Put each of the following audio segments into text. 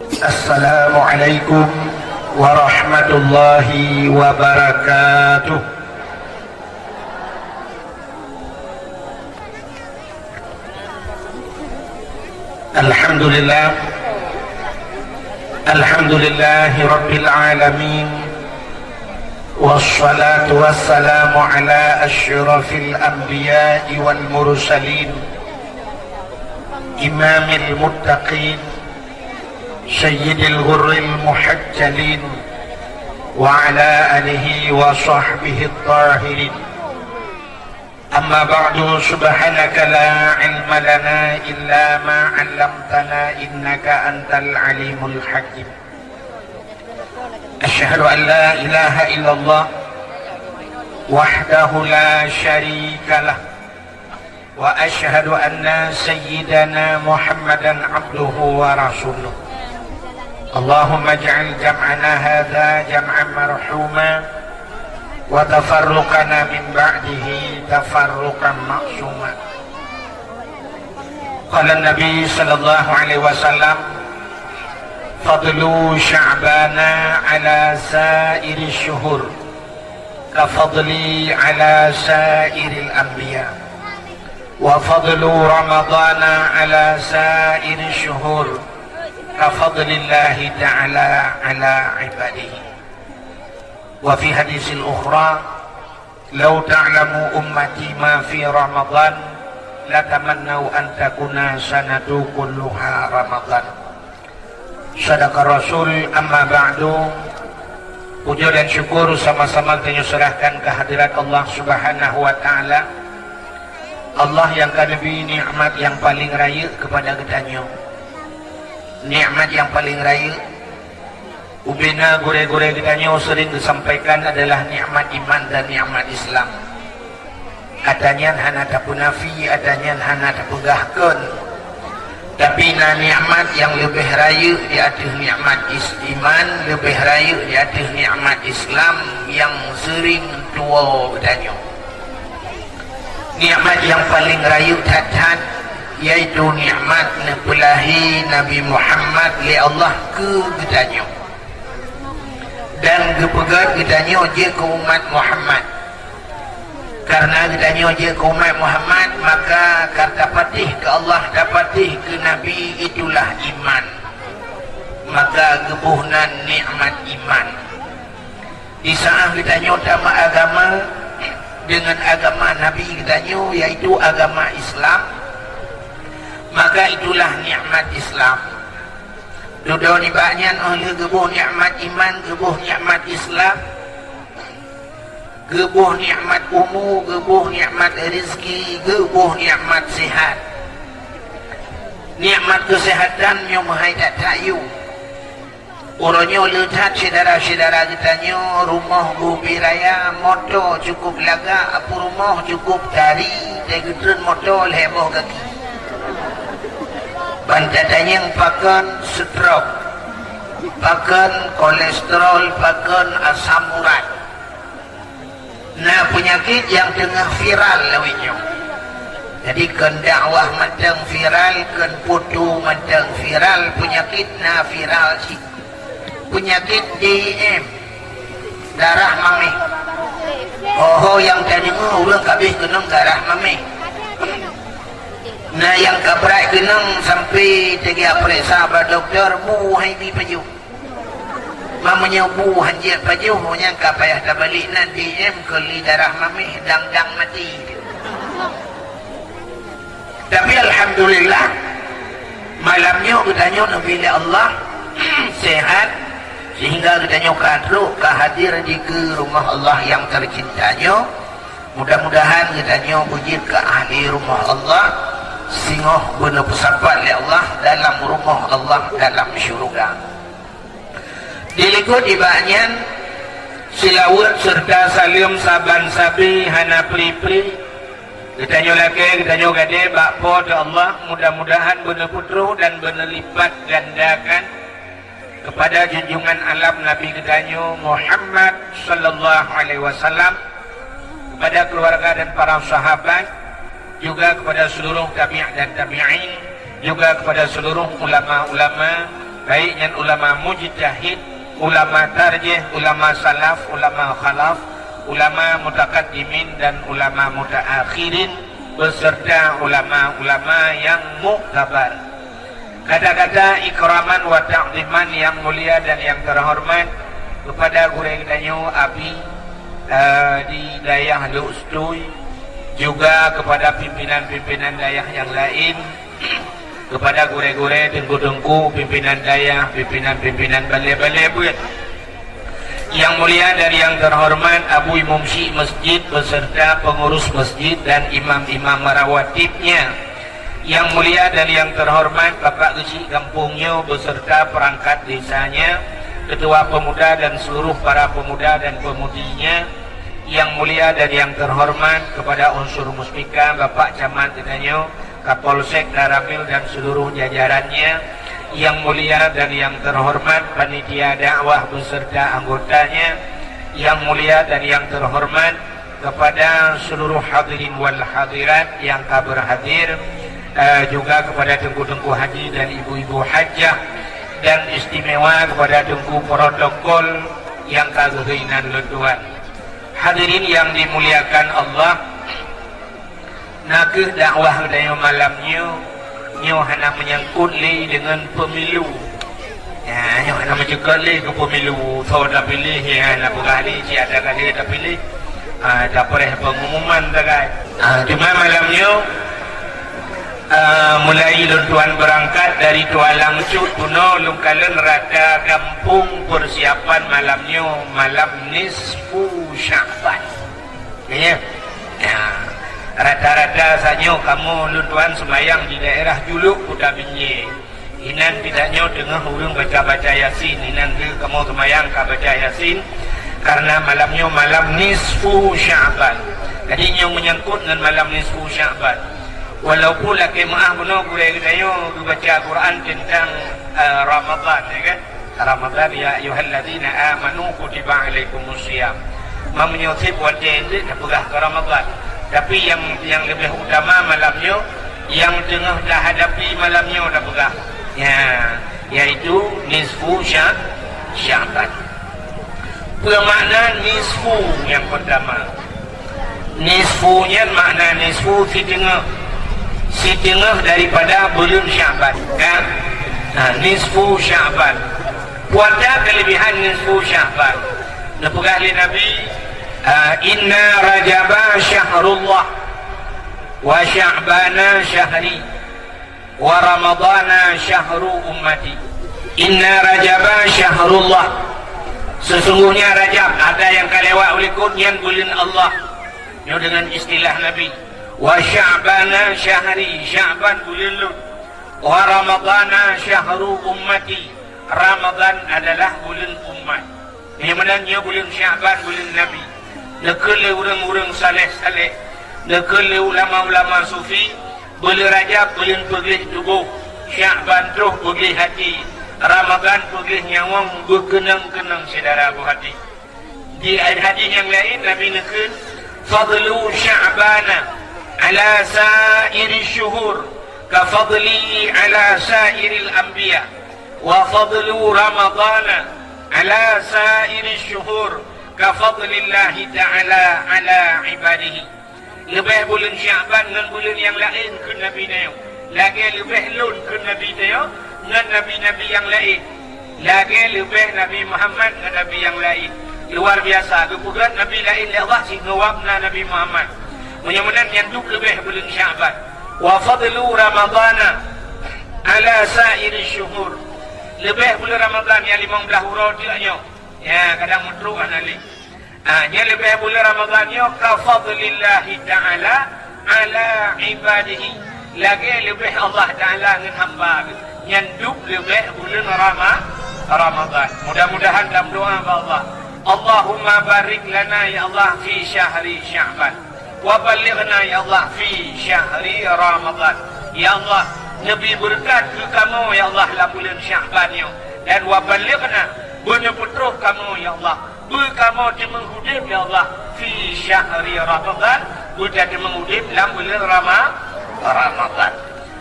Assalamualaikum warahmatullahi wabarakatuh. Alhamdulillah, alhamdulillahi rabbil alamin, wassalatu wassalamu ala asyrafil anbiya'i wal mursalin, imamil muttaqin, sayyidil ghurril muhajjalin, wa ala alihi wa sahbihi at-tahirin. Amma ba'du, subhanaka la ilma lana illa ma 'allamtana innaka antal alimul hakim. Asyhadu an la ilaha illallah wahdahu la syarika lah, wa asyhadu anna sayyidana Muhammadan abduhu wa rasuluh. Allahumma ij'al jam'ana hadza jam'an marhuma wa tafarruqana min ba'dihi tafarruqan ma'suma. Qala Nabi sallallahu alaihi wasallam, fadlu sya'bana ala sa'iri syuhur ka fadli ala sa'iril anbiya, wa fadlu ramadana ala sa'iri syuhur ka fadlillahi ta'ala ala ibadihi. Wa fi hadisil ukhra, law ta'lamu ummati ma fi Ramadan la tamannau an takuna sanatu kulluha Ramadan. Sadaqa Rasul. Amma ba'du, puja dan syukur sama-sama kita serahkan kehadirat Allah Subhanahu wa taala. Allah yang lebih nikmat yang paling raya kepada kita. Nikmat yang paling raya ubina gore-gore kitanya sering disampaikan adalah nikmat iman dan nikmat Islam. Katanya hana tapunafi, adanya hana tapegahkeun. Tapi na nikmat yang lebih raya di atas nikmat iman, lebih raya di atas nikmat Islam yang sering tua kitanya. Nikmat yang paling raya tatat yaitu nikmat nepelahi Nabi Muhammad li Allah ke kitanya. Dan kepegat kitanya je ke umat Muhammad. Karena kitanya je ke umat Muhammad, maka kata patih ke Allah dapatih ke Nabi, itulah iman. Maka gebuhnan nikmat iman. Di saat kitanya utama agama dengan agama Nabi kitanya, yaitu agama Islam, maka itulah nikmat Islam. Duduk ni banyak oleh gebuh nikmat iman, gebuh nikmat Islam, gebuh nikmat umur, gebuh nikmat rezeki, gebuh nikmat sihat. Nikmat kesehatan yang mahai tak tayu. Orangnya letak saudara-saudara kitanya rumah bubi raya, motor cukup laga, apa rumah cukup tari, tegutun motor leboh kaki. Bantatanya yang pakan stroke, pakan kolesterol, pakan asam urat. Nah, penyakit yang tengah viral lawinyo. Jadi kan dakwah matang viral, kan putu matang viral, penyakit na viral si. Penyakit DM, darah mami. Oh, yang tadi ulang kabeh kenang darah mami. Nah, yang kabrai kenang sampai tiga periksa pada doktor buhay di paju. Mamanya buhan je paju, yang kapayah tak balik nanti keli darah mami dang mati. Tapi alhamdulillah malamnya kitanya bila Allah sehat sehingga kitanya kadro kehadir di ke rumah Allah yang tercintanya. Mudah-mudahan kitanya puji ke ahli rumah Allah, singoh benar pesapat oleh Allah dalam rumah Allah dalam syurga. Dilikut ibahannya silawat serta salim saban sabi hana pri-pri. Kitanya laki, kitanya gade bakpo da Allah, mudah-mudahan benar putruh dan benar lipat gandakan kepada junjungan alam Nabi kitanya Muhammad sallallahu alaihi wasallam, kepada keluarga dan para sahabat, juga kepada seluruh tabi'in dan tabi'in, juga kepada seluruh ulama-ulama baik yang ulama mujtahid, ulama tarjih, ulama salaf, ulama khalaf, ulama mutakaddimin dan ulama mutaakhirin beserta ulama-ulama yang muktabar. Kata-kata ikraman wa ta'ziman yang mulia dan yang terhormat kepada gureng danyo abi di dayah Lu'ustuy, juga kepada pimpinan-pimpinan dayah yang lain, kepada gure-gure tengku-tengku pimpinan dayah, pimpinan-pimpinan balai-balai buat yang mulia dan yang terhormat Abu Imam Syekh Masjid beserta pengurus masjid dan imam-imam merawatibnya, yang mulia dan yang terhormat Bapak Kecik kampungnya beserta perangkat desanya, ketua pemuda dan seluruh para pemuda dan pemudinya, yang mulia dan yang terhormat kepada unsur muspika Bapak Camat Teganyo, Kapolsek Daramil dan seluruh jajarannya, yang mulia dan yang terhormat panitia dakwah beserta anggotanya, yang mulia dan yang terhormat kepada seluruh hadirin wal hadirat yang berhadir, juga kepada tengku-tengku haji dan ibu-ibu hajjah, dan istimewa kepada tengku protokol yang kageuinan letuan. Hadirin yang dimuliakan Allah, nakeh dakwah dayo malamnya nyo hana menyangkut li dengan pemilu. Ya, nyo hana mencegah li ke pemilu. So dah pilih ya, nak berkali si ada kali dah pilih. Dah pereh pengumuman dah kan. Cuma malamnya mulai luntuan berangkat dari Tualang Cuk Tuno Lungkalen rada kampung persiapan malamnya malam nisfu Sya'ban. Ya. Rata-rata saja kamu luntuan sembahyang di daerah Juluk Kuta Binjai. Inan tidaknya dengar urung baca-baca Yasin. Inan ke kamu sembahyang ka baca Yasin karena malamnya malam nisfu Sya'ban. Jadi yang menyangkut dengan malam nisfu Sya'ban. Walaupun laki maaf benar gurau kita baca Quran tentang Ramadan, ya kan? Ramadan ya ayyuhalladzina amanu kutiba alaikumusiyam. Menyusip wajah itu terpegah ke Ramadan. Tapi yang lebih utama malamnya, yang tengah dah hadapi malamnya dah pegah. Ya, yaitu nisfu Sya'ban. Bermakna nisfu yang pertama. Nisfunya makna nisfu setengah daripada bulan Sya'ban, kan? Nisfu Sya'ban. Puasa kelebihan nisfu Sya'ban. Napegah oleh Nabi, inna rajaba syahrullah wa sya'bana syahri wa ramadana syahru ummati. Inna rajaba syahrullah, sesungguhnya Rajab ada yang kalewat oleh kunyan bulan Allah. Ini dengan istilah Nabi. Wa sya'bana syahri, Sya'ban bulan Lut. Wa ramadana syahru ummati, Ramadan adalah bulan umat. Ini menanya bulan Sya'ban bulan Nabi. Nekele orang-orang saleh-saleh, nekele ulama-ulama sufi, bulan Rajab bulan pegih tubuh, Sya'ban tuh pegih hati, Ramadan pegih nyawang berkenang-kenang saudara bu hati. Di hadis yang lain Nabi nekun fadlu Sya'bana ala sa'iri syuhur ka fadli ala sa'iril anbiya wa fadlu Ramadana ala sa'iri syuhur ka fadlillahi ta'ala ala ibadihi. Lebih bulan Sya'ban dengan bulan yang lain ke Nabi Nayo, lagi lebih lun ke Nabi Nayo dengan Nabi-Nabi yang lain, lagi lebih Nabi Muhammad dengan Nabi yang lain. Luar biasa, keputusan Nabi lain Allah si ngawabna Nabi Muhammad. Mudah-mudahan yang duk lebih bulan Sya'ban. Wa fadlu Ramadana ala sa'iri syuhur. Lebih bulan Ramadan yang 15 huruf dia nyo. Ya, kadang mudru anali. Nya lebih bulan Ramadan nyo ka fadlillahi ta'ala ala ibadihi. Lagi lebih Allah Ta'ala dengan hamba. Yang duk lebih bulan Ramadan. Mudah-mudahan dalam doa Allah. Allahumma barik lana ya Allah fi syahri Sya'ban wa balighna ya Allah fi syahri Ramadan. Ya Allah, Nabi berkat ke kamu ya Allah dalam bulan Sya'ban ni, dan wa balighna benar putra kamu ya Allah, kamu dimengudip ya Allah fi syahri Ramadan, bukan dimengudip dalam bulan Ramadan.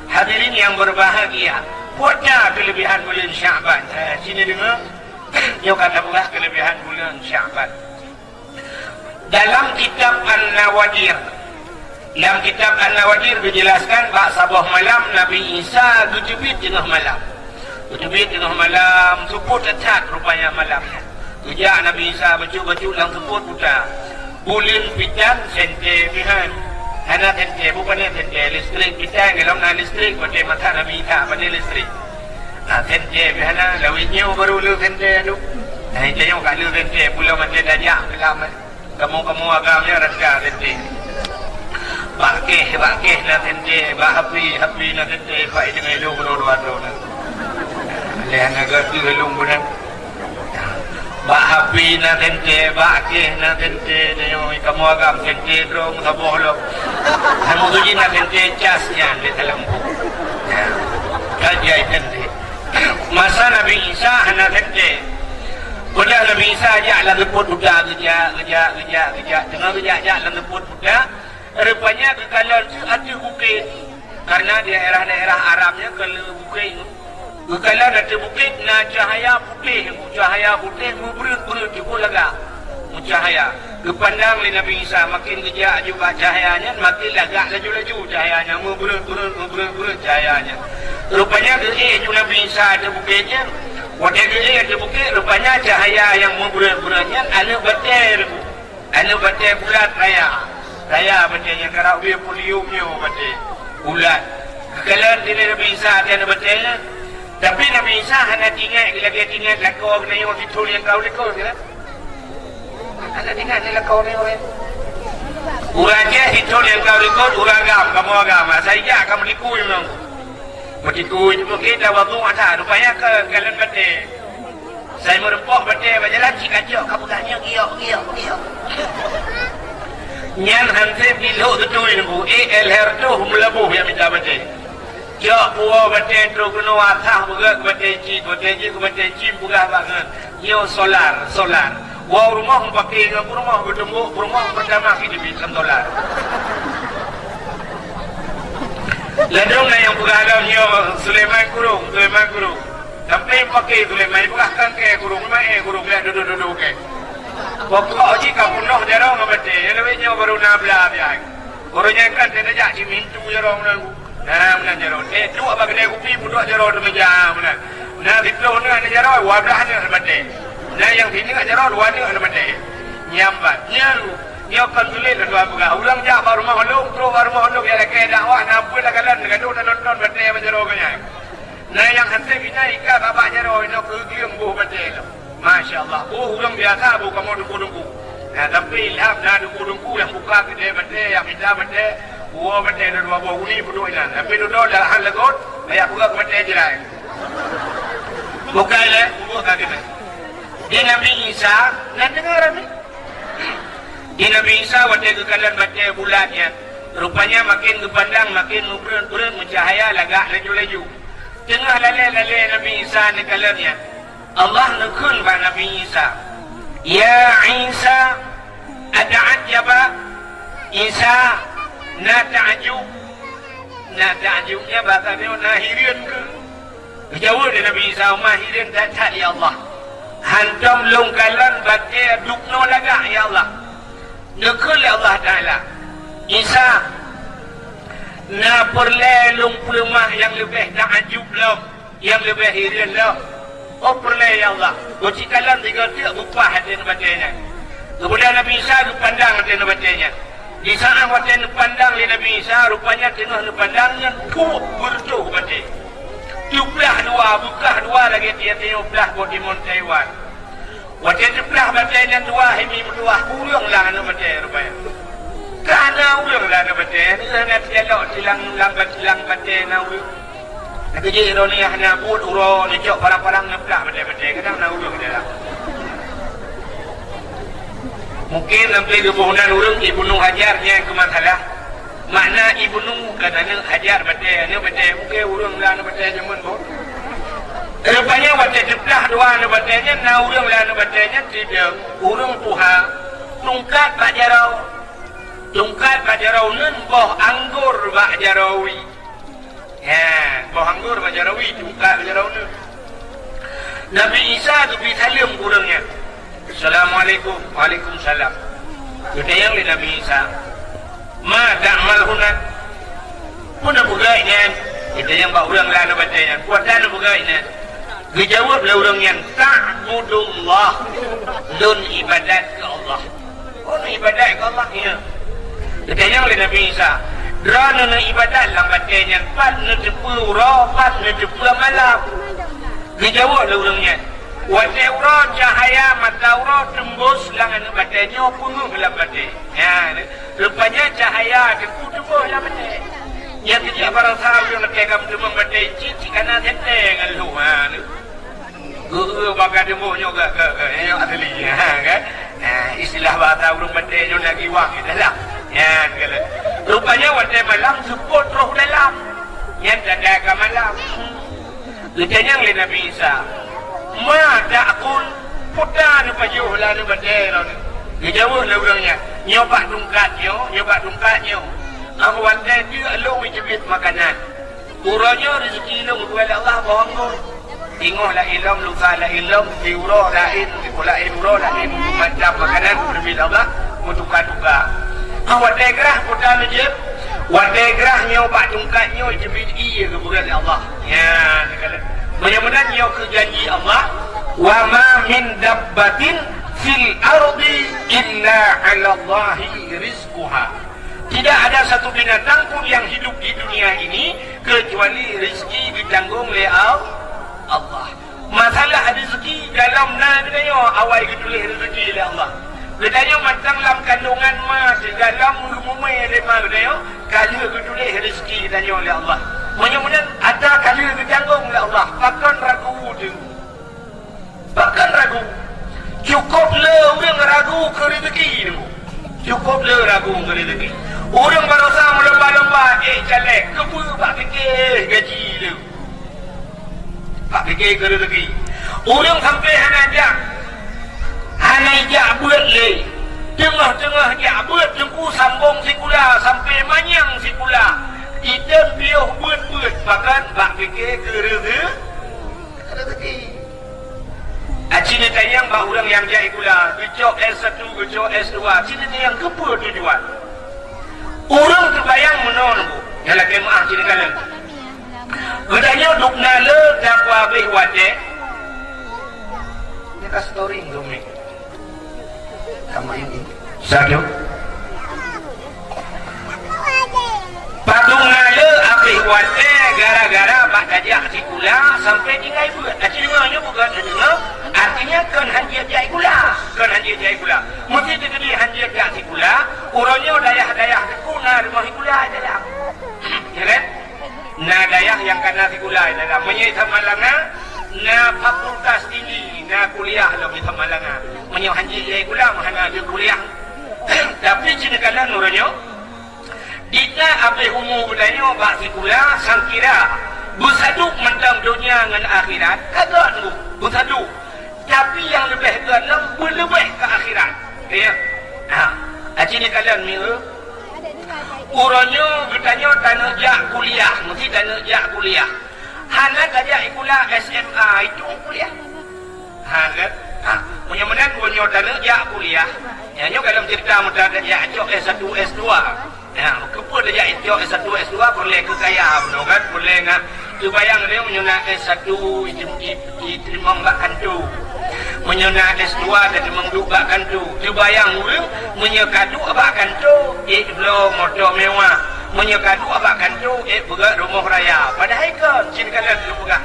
Hadirin yang berbahagia, Puasa kelebihan bulan Syaban. Sini dengar. Dia kata pula kelebihan bulan Syaban. Dalam kitab An-Nawadir, dijelaskan bak sabah malam Nabi Isa gejubit tengah malam. Gejubit tengah malam, suput tecat rupanya malam. Ujak Nabi Isa baju-baju lang suput putar. Bulin pitan sente pihan. Hana sente bukannya sente listrik pitan dalam listrik pada mata Nabi Isa pada listrik. Sente pihana lawinnya baru lu sente tu. Nah itu yang kat lu sente pulau macam dajak dalam. Kamu agamnya rasa sente. Bakeh na sente, happy na sente, pai dengan lu dua na. Lihat negara tu belum bukan. Happy na sente, bakeh na sente, ni kamu agam sente terus saboh lo. Kamu tu je na sente casnya di dalam. Kajai sente. Masa Nabi Isa hana sente. Udah Nabi Isa ajak lah leput budak kerja. Tengah kerja ajak lah leput budak. Rupanya kekalan tu ada bukit. Karena di daerah-daerah Arabnya kalau bukit. Kekalan ada bukit na cahaya putih berut juga lagak. Cahaya. Kepandang li Nabi Isa makin kerja juga cahayanya makin lagak laju-laju cahayanya. Berut cahayanya. Rupanya juga Nabi Isa ada bukitnya. Waktu ada bukit rupanya cahaya yang berut-berutnya anu batai bulat raya batainya kerap dia poliumnya batai bulat. Kekalan di Nabi Isa ada batainya. Tapi Nabi Isa hanya tinggal lakau kena yang fitur yang kau lekau kan? Hanya tinggal lakau ni orang. Urangnya fitur yang kau lekau urangam kamu agama. Saya kamu likui memang. Begitu kita waktu ada rupanya kekalan batai. Saya merempok batai berjalan cikajak kamu tanya giok. Nyan hansip diluk tu nunggu. LR tu melabuh yang minta batai. Jok buah batai tu kena watah buka batai cik buka banget. Yo solar. Wah rumah pakai dengan rumah bertembuk, rumah pertama kita bilang solar. Ladung yang buka dalam yo Sulaiman kurung. Sampai pakai Sulaiman bukan ke kurung lihat duduk ke. Pokok jika penuh jarang batai, lebihnya baru nabla biar. Orangnya kan tidak jadi mintu jarang nunggu. Mana jarang? Tu apa kena kopi budak jarang tu meja mana? Nah di pulau ni ada jarang, wadah ni ada batai. Nah yang sini ada jarang, dua ni ada batai. Nyambat, nyo kan tulis dua buka. Ulang jak baru mahluk, terus baru mahluk ya lagi dakwah nampu lah kalian dengan tu nonton batai macam jarang kan? Nah yang hantar bina ikat bapak jarang, nak kegiung buh batai. Masya Allah. Ulang biasa bukan mau duku. Nah tapi ilham dah duku yang buka kedai batai, yang minta batai. Buah batai dan dua buah uli berdua ini. Tapi duduk dah hal legot, ayah buka batai je lah. Buka je, buka kita. Dia Nabi Isa, nak dengar ni? Dia Nabi Isa waktu kekalan batai bulatnya. Rupanya makin kepandang, makin berun mencahaya lagak laju-laju. Tengah lalai Nabi Isa ni kalannya. Allah nekun pada Nabi Isa. Ya Isa, ada'ajaba Isa. Nak ta'ajubnya bahkan dia nahirin ke jauh dari Nabi Isa mahirin tak ya Allah hantam longkalan batai dukno lagak ya Allah nekul ya Allah Ta'ala Isa na perlelung pelemah yang lebih ta'ajub lah yang lebih hirin lah perle ya Allah bocikalan tiga tiap upah hati batainya kemudian Nabi Isa dipandang hati batainya. Di saat waktu pandang li Nabi Isa rupanya tengah pandangnya tuh bertuh batai. Belah dua lagi dia tengok belah buat di Taiwan. Waktu belah batainya dua hemi berdua ulang lah anu batai rupanya. Kerana ulang lah anu batai. Ini sangat dialog silang batai na ulang. Nak kerja ironi hanya buat uro lecok parang-parang ngeplak batai kadang na ulang dia lah. Mungkin sampai kebunan orang Ibnu Hajarnya ke masalah. Makna Ibnu katanya Hajar batai, mungkin orang lah batai zaman tu. Rupanya waktu jeplah dua batainya, na orang lah batainya tidak orang Tuhan tungkat Pak Jarau nun boh anggur Pak Jarawi. Ya, bahanggur majarawi buka majarawi. Nabi Isa tu pergi salam kurangnya. Assalamualaikum. Waalaikumsalam. Kita yang li Nabi Isa. Ma ta'mal hunat. Puna bugainya. Kita yang bak urang lah nak baca. Kuatan bugainya. Dijawab lah orang yang ta'budullah. Lun ibadat ke Allah. Oh ibadat ke Allah ya. Kita yang li Nabi Isa. Kerana ibadat lah bacanya. Pat nak cepu urah. Pat nak cepu malam. Dijawab lah orangnya. Wajah urah cahaya mata urah tembus langan batanya penuh lah batanya. Ya, rupanya cahaya tembus lah batanya. Yang tidak barang sahaja yang lekam tembus batanya cici kanan seteng lu. Bagai tembusnya ke asli kan. Istilah bahasa urang batanya lagi wang itulah. Ya, rupanya wajah malam support roh dalam. Yang jaga malam. Lutanya oleh Nabi Isa. Ma ta'kul putan pajuh lah ni badai ni. Dia jawab lah orangnya. Nyopak tungkatnya. Aku wadai dia lu mencebit makanan. Uranya rezeki lu kepada Allah bawanggur. Tengoklah ilm, lukalah ilm, diurah lain, dikulain urah lain, macam makanan berbeda Allah, mutukar-tukar. Wadai gerah putan je. Wadai gerahnya obat tungkatnya jebit iya kepada Allah. Ya, mudah-mudahan nyo ke janji Allah. Wa ma min dabbatin fil ardi illa 'ala Allahi rizquha. Tidak ada satu binatang pun yang hidup di dunia ini kecuali rezeki ditanggung oleh Allah. Masalah rezeki dalam nadanya awal ketulis rezeki oleh Allah. Katanya matang dalam kandungan mas dalam rumah lema katanya kala ketulis rezeki tanya oleh Allah. Mudah-mudahan ada kala ditanggung oleh Allah. Bahkan ragu tu. Bahkan ragu. Cukup le orang ragu ke rezeki tu. Cukup le ragu ke rezeki. Orang berusaha melomba-lomba calek ke pak fikir gaji tu. Pak fikir ke rezeki. Orang sampai Hanai jak buat le. Tengah-tengah jak buat jengku sambung sikula sampai manyang sikula. Kita biar buat bahkan bak fikir ke rezeki. Cina tayang bak orang yang jai kula. Gecok S1, gecok S2. Cina tayang kepa tujuan. Orang terbayang menolak. Yalah kemah cina kalang. Katanya duk nala dakwa bih wadek. Ini kas story ngomong. Sama ini satu patung ngala apih wate gara-gara bak dajak sikula sampai tinggal buat akhirnya bukan artinya kan hanjir jai kula mesti jadi hanjir jai sikula urangnya dayah-dayah kuna rumah sikula dalam ya kan nah dayah yang kena sikula dalam menyai Tamalanga na fakultas tinggi na kuliah lo kita malanga menyo hanji jai kula mahana dia kuliah tapi cina kala nuranyo dita ape humu budanyo bak sikula sangkira bersaduk mentang dunia dengan akhirat kagak tu bersaduk tapi yang lebih dalam berlebih ke akhirat ya cina kala ni uranyo bertanya tanah jak kuliah mesti tanah jak kuliah Hana saja ikulah SMA itu kuliah. Hana, mudah-mudahan punya dana jak kuliah. Yang dalam cerita mudah daya cok S1 S2. Ya, kepo daya cok S1 S2 boleh kekayaan, kan? Boleh ngah. Bayang dia menyuna S1 diterima bahkan tu. Menyuna S2 dan mengduk bahkan tu. Bayang orang menyekadu bahkan tu. Belum motor mewah. Menyekadu abakan tu berat rumah raya padahal kan cina kala tu begah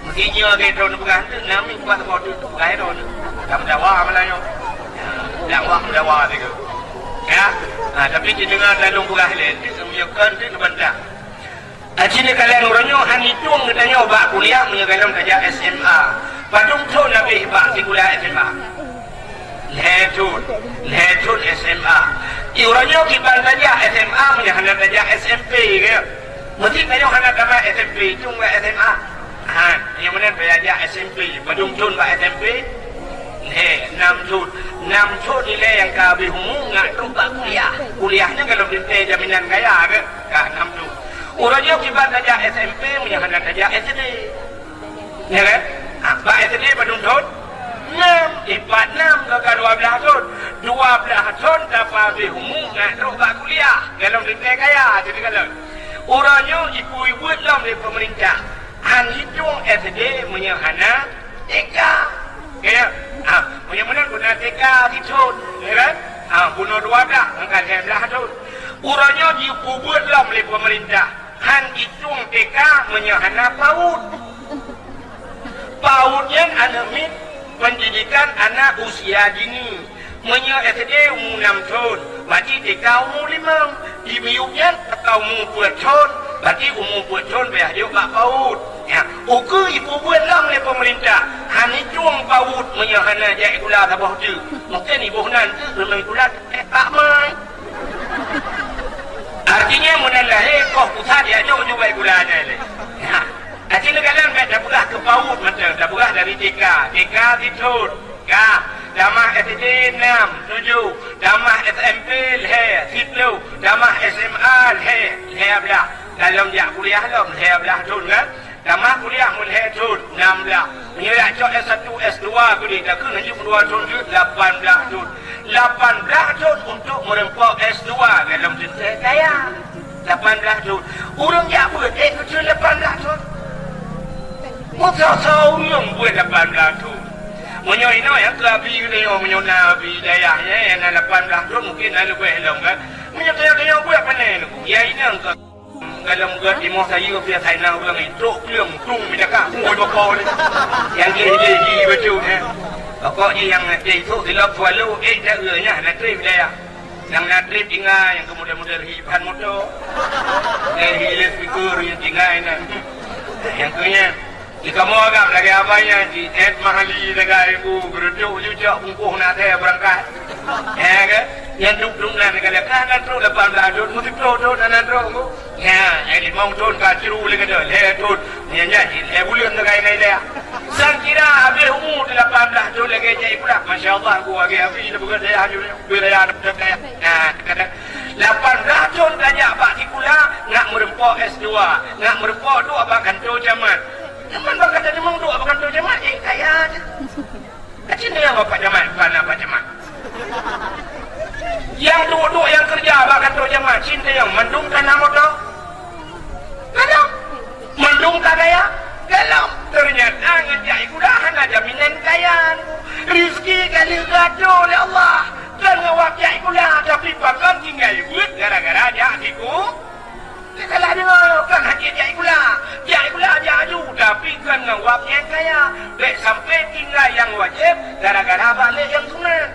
mestinya ke drone begah tu nami kuat motor tu begah drone dah mendawa malanyo dakwah tu ya tapi cina dengar dalam begah lain tu menyekkan tu benda cina kala orangnya hanitung katanya bak kuliah menyekalam saja SMA padung tu nabi bak kuliah SMA Letun SMA. Iurannya kita saja SMA punya hendak saja SMP ke. Mesti banyak hendak sama SMP itu enggak SMA. Yang mana belajar SMP, badung-dung ba SMP. 6 cut nilai yang kabeh humu enggak rumah kuliah. Kuliahnya kalau dintai jaminan kaya ke. 6 cut. Urangnya kibat saja SMP menyahankan saja SD. Ya kan? Apa SD penuntut? 6, 4, 6 ke 12 tahun. 12 tahun dapat ambil umum nak bak kuliah. Dalam negeri kaya. Jadi kalau urangnya ibu-ibu dalam di pemerintah. Han hitung SD menyahana TK. Ya. Menyahana guna TK hitun. Ya kan? Guna 12 angkat 12 tahun. Urangnya ibu-ibu dalam di pemerintah. Han hitung TK menyahana PAUD. PAUDnya anak mit pendidikan anak usia dini. Menyo SD umur 6 tahun, berarti TK umur 5. Ibiuknya atau umur 4 tahun, berarti umur 4 tahun biar dia bak PAUD. Ya, ukur ibu buat lang oleh pemerintah. Hani cuang PAUD menyo hana jai gula tabah tu. Mungkin ibu nanti memang gula tak mai. Artinya menalah kau pusat dia jauh baik gulanya le. Ya. Artinya kalian dah berah ke PAUD macam dah berah dari TK ditun. Ya, damah SD 6, 7, damah SMP leh, 10, damah SMA leh belah. Dalam dia kuliah dalam leh belah tun kan. Damah kuliah leh tun 16. Menyerak cok S1, S2 gede dah kena je 2 tahun 18 tahun. 18 tahun untuk merempok S2 dalam jenjang kaya. 18 tahun. Urang jak buat kecil 18 tahun. Masa yang buat 18 tahun. Menyo ino yang kelabi ni menyo nabi dayahnya yang 18 tahun mungkin lalu buat helong kan. Menyo kaya buat panen aku. Ya ini angka dalam gua timur saya biar saya nak ulang itu kelang tung midakah ngoi bakal yang dia betul eh. Pokoknya yang itu dilap walau dah nya nak trip dia. Yang nak trip tinggal yang kemudian hiban motor. Hilir speaker yang tinggal ini. Yang punya jika mau agak lagi abangnya di mahali negara ibu geruduk juga bungkuh nak saya berangkat. Ya kan? Yang duduk dan negara kanan terus 18 tahun mesti terus dan terus. Ya, ini mau turun kaciru lagi dah. Leh turun. Ni jadi bulan negara ini dia. Sang kira habis umur 18 tahun lagi jadi pula. Masya-Allah aku lagi habis dah bukan saya haju wilayah dekat saya. Nah, kata 18 tahun banyak pak di pula nak merempok S2, nak merempok tu apa kantor jaman. Jaman bakal jadi mong tu apa kantor jaman kaya aja. Kacin dia bapak jaman, bukan apa jaman. Yang duduk yang kerja apa kantor jaman, cinta yang mendungkan nama tu. Kalau mendungkan kaya, kalau ternyata ngejai kudahan ada jaminan kaya. Rizki kali gaduh oleh Allah. Dan ngawak jai kudah tapi bahkan tinggal buat gara-gara dia hatiku. Kalau dia kan hati jai kudah jaju tapi kan ngawaknya kaya. Baik sampai tinggal yang wajib gara-gara balik yang sunat.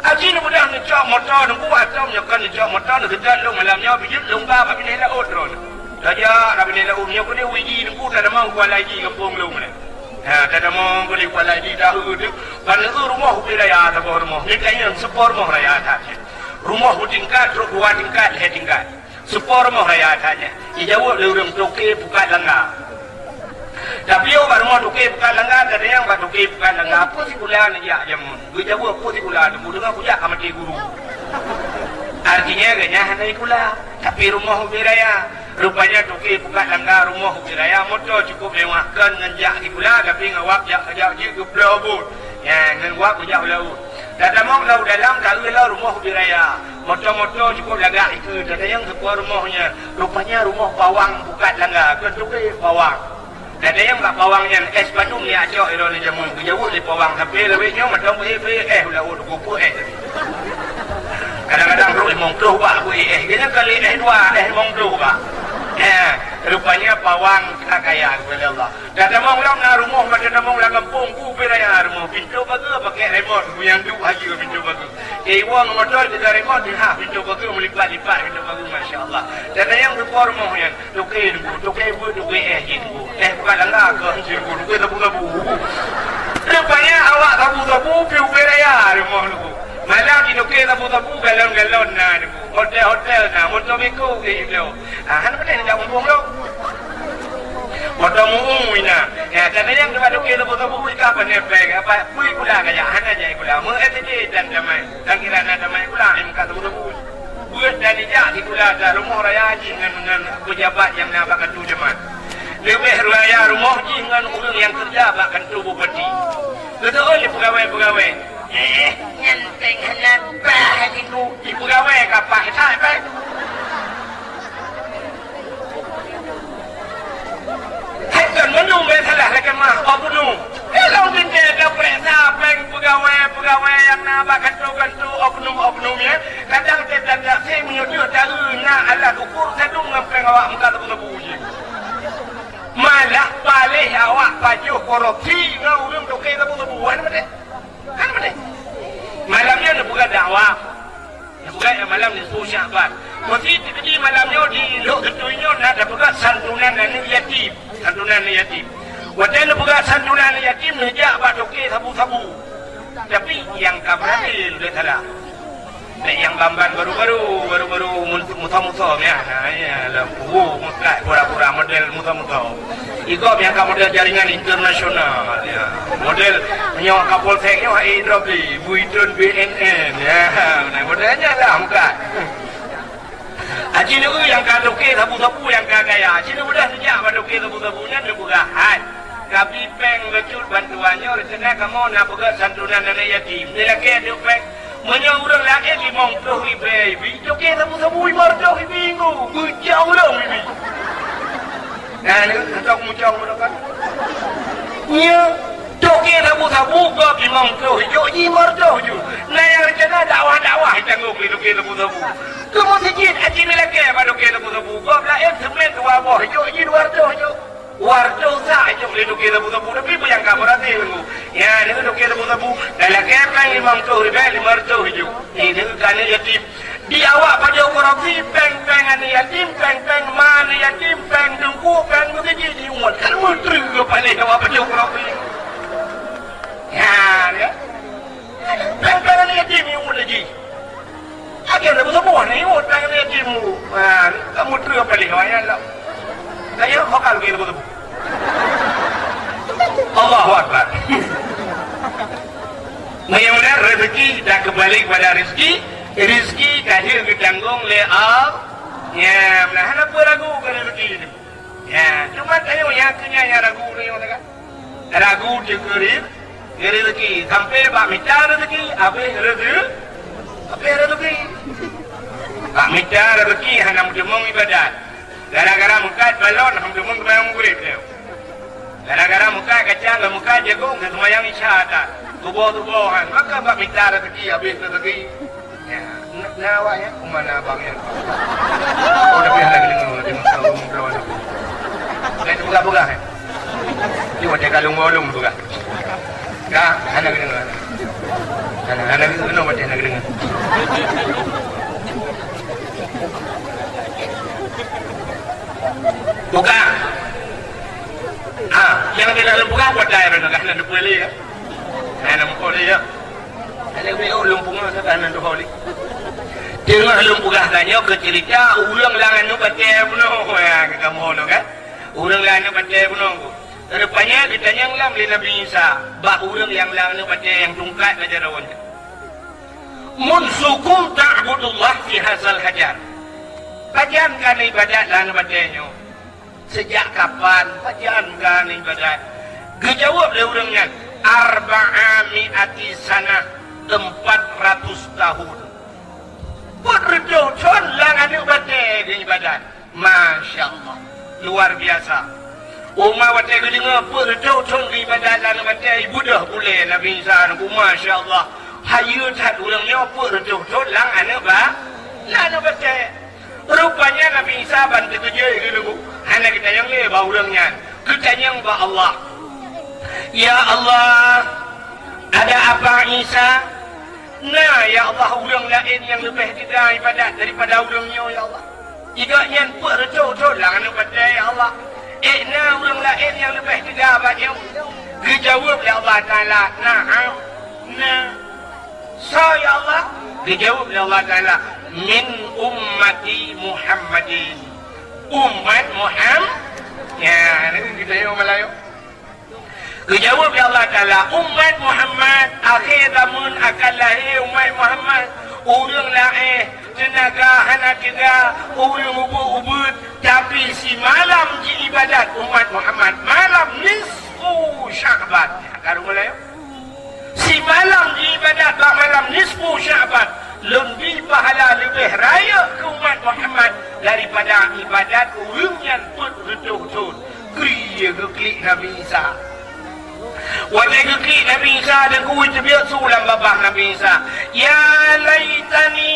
Aji ni mudah ngecok motor nunggu atau nyokan ngecok motor nak kerja lu malamnya bijut lu ba tapi ni lah odron. Raja rabi ni lah umnya ko ni wiji nunggu tak ada mau kuat lagi kampung lu mana. Ha tak ada mau ko ni kuat lagi dah tu. Pan rumah wilayah tak rumah. Ni kaya sepor rumah raya tak. Rumah tingkat terus 2 tingkat le tingkat. Sepor rumah raya tanya. Dijawab lu rum toke buka langgar. Tapi orang rumah toke buka langgar ada yang buat toke buka langgar. Apa sih kuliah ni ya jam. Gue jawab apa sih kuliah tu dengan kuliah sama guru. Artinya kayaknya hanya kuliah. Tapi rumah wiraya rupanya toke buka langgar rumah wiraya motor cukup mewahkan ngenjak di kuliah tapi ngawak jak je ke Blabut. Ya ngawak jauh laut. Dan mau laut dalam tak ada rumah wiraya. Motor-motor cukup lagak itu. Ada yang sebuah rumahnya. Rupanya rumah pawang buka langgar. Ke toke pawang. Ada yang tak pawangnya es Bandung ni acok iron jamu jauh di pawang sampai lebihnya macam laut kupu kadang-kadang roh mongkluh pak kena kali dua mongkluh pak rupanya pawang kaya kepada Allah dan damang lam na rumah macam damang la kampung ku beraya rumah pintu bagus pakai remote yang duk haji pintu bagus wang motor kita remote pintu bagus melipat-lipat pintu bagus masya-Allah dan yang sepor rumahnya tuke gitu bukan langgar ke hancur tuke tabu-tabu rupanya awak tabu-tabu piu beraya rumah lu malah di tuke tabu-tabu galon-galon na hotel na motor beko gitu han betul nak umpung lu motor muung ina dan yang dekat tuke tabu-tabu ka apa nepek apa pui kula kaya han aja kula mu STD dan damai dan kirana damai kula im ka tabu-tabu buat dan dijak di pula ada rumah raya haji dengan pejabat yang nak bakal tu jemaat. Lebih raya rumah haji dengan orang yang kerja bakal tu bupati. Betul oleh pegawai-pegawai. Nyanteng hanabah itu di pegawai kapal tak baik. Hakan menung besalah lagi mah apa nu? Kalau kita dapat sapeng pegawai yang nak bakal tu oknum-oknumnya, kadang kita tak sih menyuruh tahu nak alat ukur sedung ngapeng awak muka tu bunyi. Malah balik awak baju korupsi ngau urang tu kita tu buan mana? Kan mana? Malamnya nak buka dakwah. Nak buka malam ni susah buat. Mesti di malamnya di lok ketuinyo nak buka santunan dan yatim. Santunan yatim. Waktu nak buka santunan yatim nejak badoke sabu-sabu. Tapi yang kabratil dia salah. Yang bamban baru-baru musa-musa ya. Ya lampu mutlak pura-pura model musa-musa. Ikut yang model jaringan internasional ya. Model nyawa Kapolseknya hidropi, Buitun BNN ya. Nah modelnya lah muka. Aci ni yang kadoke sabu-sabu yang kagaya. Aci ni mudah sejak badoke sabu-sabunya dia buka hat. Tapi peng lecut bantuannya rencana kamu nak buka santunan anak yatim. Dia lagi dia peng menyuruh lagi 50 ribu. Joki sabu-sabu 50 ribu. Bujau lah ribu. Nah ni tak muncul kan? Nya joki sabu-sabu kau 50 ribu. 50 ribu. Nah yang rencana dakwah tanggung joki sabu-sabu. Kamu sikit aci ni lagi pada joki sabu-sabu. Kau lain semen dua bawah. Joki 200 ribu. Warga usaha je boleh dukir sabu-sabu. Tapi apa yang kamu rasa itu? Ya, dia dukir sabu-sabu. Dalam kepeng 50 ribu, 500 ribu. Ini kan yatim. Di awak pada korupsi, peng-peng anak yatim, peng-peng mana yatim, peng dengku, peng mesti di umat. Kan menteri ke paling awak pada korupsi. Ya, ya. Peng-peng anak yatim ni umat lagi. Akhirnya sabu-sabu ni umat peng anak yatim. Kamu menteri ke paling awak ya Allah. Saya bakal gitu betul. Allahu Akbar. Mudah-mudahan rezeki dah kembali kepada rezeki kahir ditanggung oleh Allah. Ya, mudah apa ragu ke rezeki ini. Ya, cuma tanya yang kenyanya ragu ni orang kan. Ragu cekurit rezeki sampai bak minta rezeki, habis rezeki. Bak minta rezeki hanya mudemong ibadat. Gara-gara muka balon, hamdu mung kemayang murid dia. Gara-gara muka kacang, muka jagung, kemayang isyarat. Tubuh-tubuhan, maka bak minta rezeki, habis rezeki. Ya, nawa ya, kumana abangnya. Oh, dah biar lagi dengan tahu mungkin. Saya tu buka-buka. Ini wajah kalung-kalung buka. Dah, anak dengan. Anak itu kena wajah anak dengan. Buka. Yang di dalam buka buat daerah nak nak boleh ya. Nak boleh ya. Ada beliau lumpungnya sekarang nak boleh. Tengah lumpungah tanya ke cerita ulang langan nu baca bunuh ya kamu lo kan. Ulang langan baca bunuh. Rupanya kita yang lam li Nabi Isa. Bah ulang yang langan nu baca yang tungkat aja rawannya. Munsukum ta'budullah fi hazal hajar. Pajankan ibadat lan bacanya. Sejak kapan pajankan ibadat? Dijawab oleh orangnya 400 sana 400 tahun. Berdocon langan ibadat. Masya Allah, luar biasa. Umar wate dengar berdocon ibadat lan ibadat budah boleh Nabi Isa aku Masya Allah. Hayu tak orangnya berdocon langan ibadat. Rupanya Nabi Isa bantu kerja dulu. Hanya kita yang lebar orangnya. Kita yang ba Allah. Ya Allah, ada apa Isa? Nah, ya Allah, orang lain yang lebih tidak ibadat daripada orangnya, ya Allah. Jika yang berjauh-jauh lah ibadat, ya Allah. Nah, orang lain yang lebih tidak ibadat. Dijawab ya Allah Ta'ala. Nah. So, ya Allah. Dijawab ya Allah Ta'ala. Min ummati Muhammadin. Umat Muhammad. Ya, ini kita yang Melayu. Dijawab ya Allah Ta'ala. Umat Muhammad. Akhir zaman akan lahir umat Muhammad. Orang lain tenaga anak juga ubud tapi si malam di ibadat umat Muhammad malam nisfu Sya'ban kalau mulai si malam di ibadat malam nisfu Sya'ban lebih pahala lebih raya ke umat Muhammad daripada ibadat orang yang betul-betul kriya keklik Nabi Isa. Wajah keklik Nabi Isa dan kuih terbiak sulam babah Nabi Isa. Ya laitani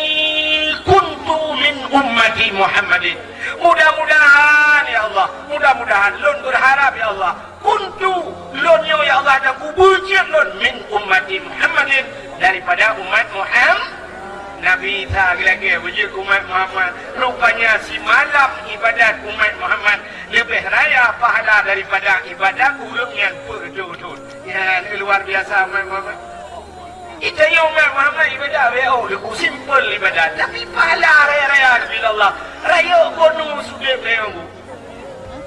kuntu min ummati Muhammadin. Mudah-mudahan ya Allah, mudah-mudahan lun berharap ya Allah, kuntu lun ya Allah dan kubujud lun min ummati Muhammadin daripada umat Muhammad. Nabi Isa lagi wujud umat Muhammad. Rupanya si malam ibadat umat Muhammad lebih raya pahala daripada ibadat orang yang berduduk. Ya, luar biasa umat Muhammad. Kita yang umat Muhammad ibadat lebih simple ibadat, tapi pahala raya-raya bila Allah. Raya bonus sudah berlaku.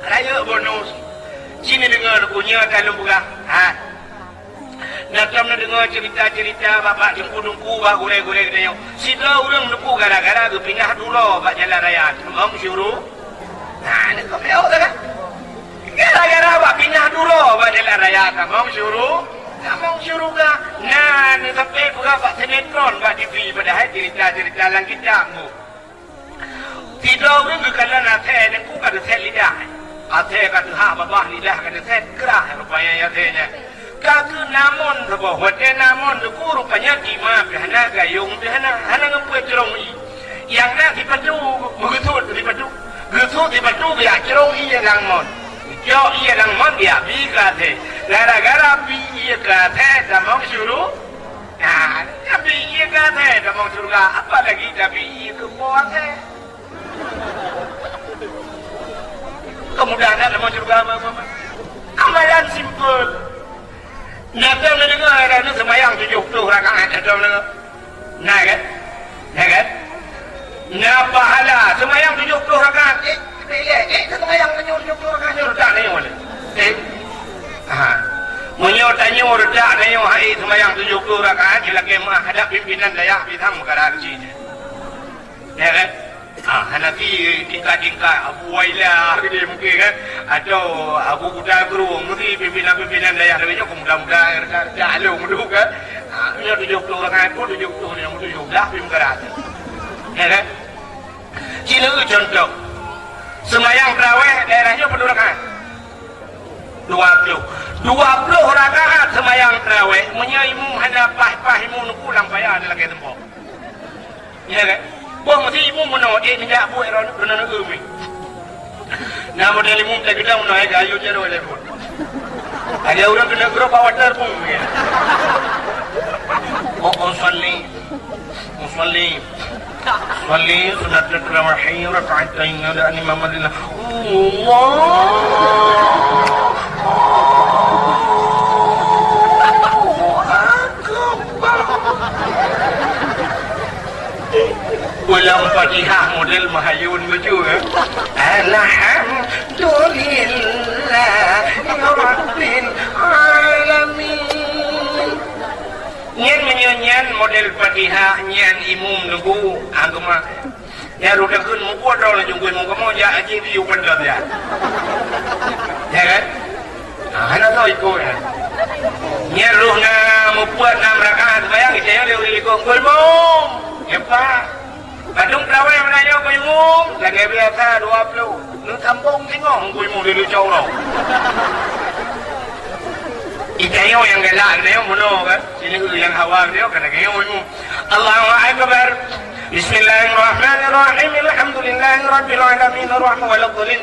Raya bonus. Sini dengar punya kalau buka. Nak dengar cerita-cerita bapak jengku-jengku bak gureh-gureh dia. Sila orang jengku gara-gara ke pindah dulu bak jalan raya. Memang syuruh. Nah, ni kau tahu tak? Gara-gara bak pindah dulu bak jalan raya. Memang syuruh. Memang syuruh ke? Nah, ni sampai buka bak sinetron bak TV padahal cerita-cerita dalam kitabmu. Tidak orang ke kanan atas jengku kata set lidah. Atas kata babah lidah kata set kerah rupanya atasnya. Kaki namun sebab hotel namun tu rupanya kima behana gayung behana hana ngampu cerong i yang nak dipadu begitu dipadu biar cerong i yang mon jo i yang mon dia bi kate gara-gara bi i kate damang syuru nah bi i kate damang syurga apa lagi tapi i ke puasa kemudahan damang syurga amalan simple. Nak tahu dengar ada semayang 70 rakaat ada dengar. Nah kan? Nah kan? Nah pahala semayang 70 rakaat. Semayang 70 rakaat ni tak ni boleh. Menyo tanya orang tak ni hai semayang 70 rakaat bila kemah hadap pimpinan daya bidang Karachi. Ya kan? Nanti tingkat-tingkat Abu Wailah dia mungkin kan atau Abu Buddha Guru mungkin pimpinan-pimpinan daerah dia mudah-mudahan jalur mudah kan dia 70 orang pun 70 yang 17 pimpinan ya kan Cina contoh semayang tarawih daerahnya berapa rakaat 20 rakaat semayang tarawih menyaimu hanya pah-pahimu pulang bayar ada lagi tempat ya kan buang mesti ibu menolak minyak buat orang umi. Nama model ibu tak kita menolak kayu jeru telefon. Ada orang kena grup water pun. Oh salli sunat tarawih rakaatain ada imam Allah. Ulang Fatihah model Mahayun lucu kan? Alhamdulillah Rabbil Alamin. Nyan menyanyian model Fatihah nyan imum nunggu agama. Ya rudah kun muka dah lah jungkuin muka mau ya aji view benda dia. Ya kan? Hana tahu ikut kan? Nyan ruh na membuat 6 rakaat bayang saya lewat ikut kulmum. Ya pak. Badung terawih yang menanya kau imum lagi biasa 20 lu sambung tengok kau imum dulu jauh lah ikayo yang galak dia mana kan sini yang hawa dia kena kayo imum Allahu Akbar Bismillahirrahmanirrahim Alhamdulillahirabbil alamin arrahmanir rahim waladdallin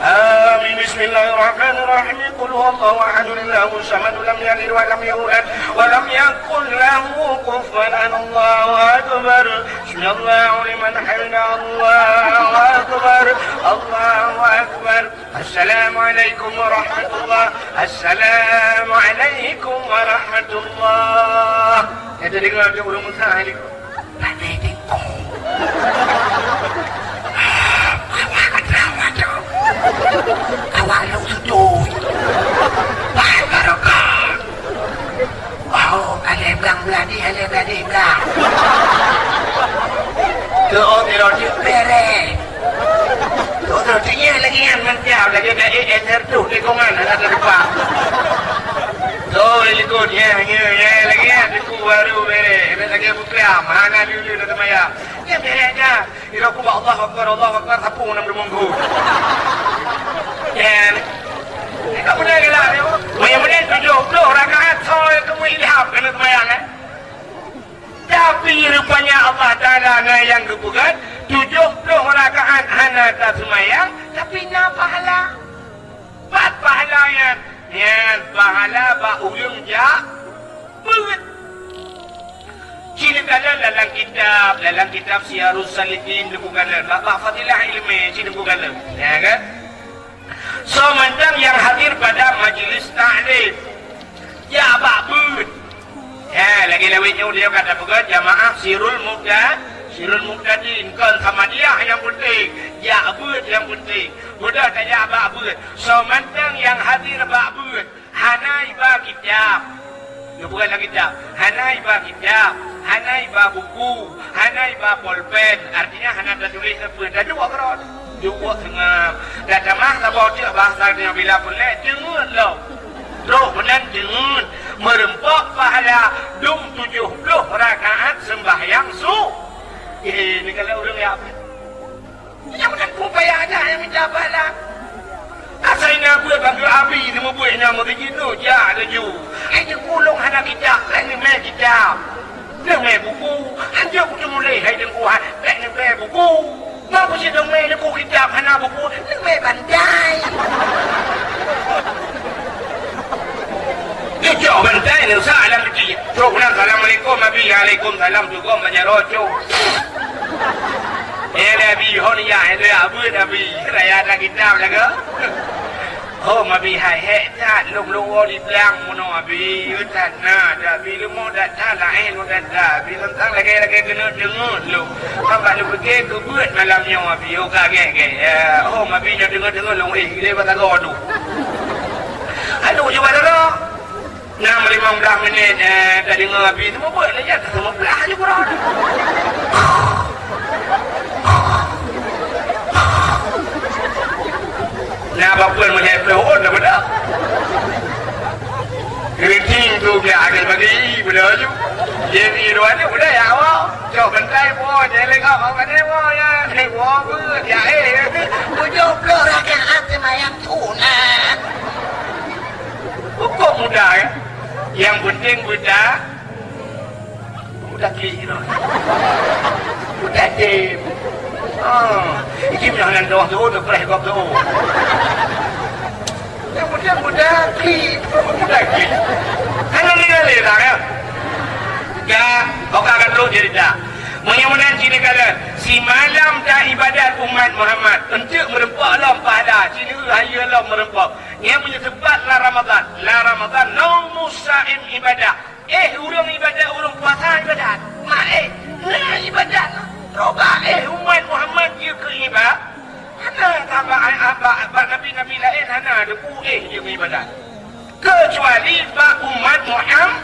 Amin Bismillahirrahmanirrahim Qul huwallahu ahad Allahu samad lam yalid wa lam yulad wa lam yakul lahu kufuwan Allahu akbar Bismillahu liman hamida Allahu akbar Allahu akbar Assalamualaikum warahmatullah Assalamualaikum warahmatullah Itu dengar dia belum mustahil. Tapi tengok. Awak tu. Awak lu setuju. Baik barokah. Oh, ale belang beladi belang. takut ya lagi ya aku baru bere lagi buka mana dulu dah temaya ya bere aja ira aku Allah akbar sapu nam monggo ya kamu dah gelar ya maya 70 rakaat soal kamu ilham kena temaya kan tapi rupanya Allah Ta'ala yang kebukan 70 rakaat hana tak semayang tapi na pahala bat pahala yang pahala ba ulung ja beut ciri kala dalam kitab Syiarus Salikin bukan bab fadilah ilmi ciri bukan ya kan so mentang yang hadir pada majlis ta'lim ya ba beut ya lagi lewatnya dia kata bukan jamaah Sirul Muqtadin kan sama dia yang penting ya beut yang penting budak tak ya ba beut so mentang yang hadir ba beut hanai ba kitab bukan lagi kitab hanai ba kitab hanai ba buku hanai ba pulpen artinya hana dah tulis apa dah dua keron dua tengah dah jamah tak bawa dia bahasa dia bila boleh dengar lo roh benan dengar merempak pahala 70 rakaat sembahyang ini kalau orang ya yang nak upaya aja yang minta pahala asalnya gue bagi api ni mau buat nama begitu ja laju hanya kulung hana kita hanya me kita deng me buku hanya aku mulai hai deng kuat deng me buku mau sih deng me aku kita hana buku deng me bandai dia jauh bandai ni salam kecil terus assalamualaikum abi waalaikumsalam juga menyeroco Nabi hon ya abu Nabi raya dah kitab laga oh Nabi hai tak lung di belang mono Nabi tak na Nabi lu mau dah tak lain lu dah Nabi tentang lagi kena dengar lu apa lu pergi ke buat malamnya Nabi oh kaget oh Nabi dah dengar lu dia kata godu aduh coba dah 6-15 minit dah dengar Nabi tu mau buat aja semua belah je kurang nah bapuan macam pelahon dah benda keriting tu biar agak bagi benda tu jadi dua ni benda ya awak jauh bentai pun jelek awak kat ni pun ya ni pun pun ya 70 rakaat semayang sunat kok mudah ya yang penting budak kira budak jem ini jangan doang tu dah fresh kau tu yang budak kalau ni dah leh dah ya kau akan terus cerita menyemunan cina kala si malam dah ibadat umat Muhammad untuk merempak alam pahala cina raya alam merempak yang menyebabkan la Ramadan naumu sa'im ibadah urang ibadat urang puasa ibadat nah ibadat roba umat Muhammad dia ke ibadat hana tambah nabi lain hana ada dia ke ibadat kecuali bak umat Muhammad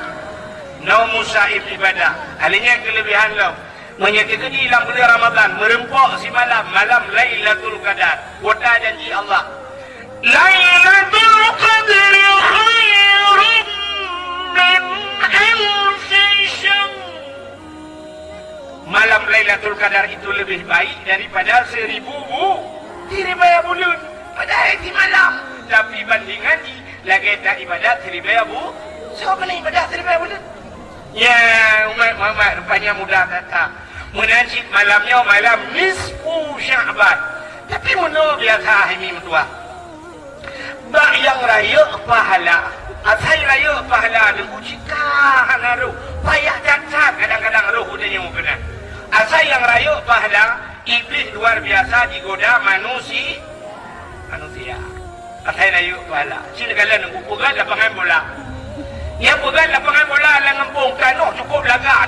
naumu sa'im ibadah alinya kelebihan lo menyatakan di dalam bulan Ramadan merempak si malam Lailatul Qadar wada janji Allah Lailatul Qadri khairum min alfi syahr malam Lailatul Qadar itu lebih baik daripada 1000 bulan pada hari malam tapi bandingan di lagi tak ibadat 1000 bulan siapa ni ibadat 1000 bulan ya umat Muhammad rupanya mudah kata menajib malamnya malam nisfu Sya'ban tapi menurut biasa ini mentua bak yang raya pahala asal raya pahala dengan cikah naruh payah cacat kadang-kadang roh udahnya mungkin asal yang raya pahala iblis luar biasa digoda manusia asal raya pahala sini kalian nunggu lapangan bola yang pegang lapangan bola lah ngempung kano cukup laga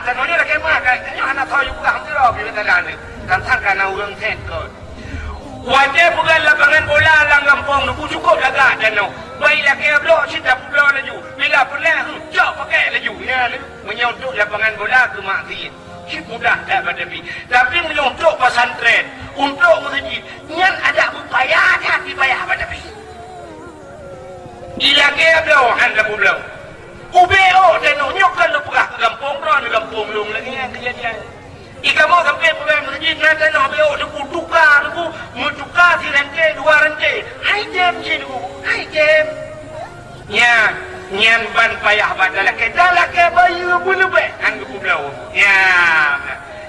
tanahnya dah kemah katanya anak tahu juga hampir bila talan tentang kana urang sekot wajah pegang lapangan bola lah ngempung cukup laga tanah baiklah kaya blok cinta blok laju bila pernah jauh pakai laju ya menyontok lapangan bola ke maksiat cip mudah tak berdepi tapi menyontok pesantren untuk masjid yang ada upaya hati payah berdepi ilake blau han la blau ubeo dan nyokkan lu pegah kampung ron kampung lung lagi yang kejadian ika mau sampai pegah masjid nanti no beo du tukar du mutukar si rente dua rente hai jam jidu hai jam nya nyan ban payah badalake dalake bayu bulube han gu blau ya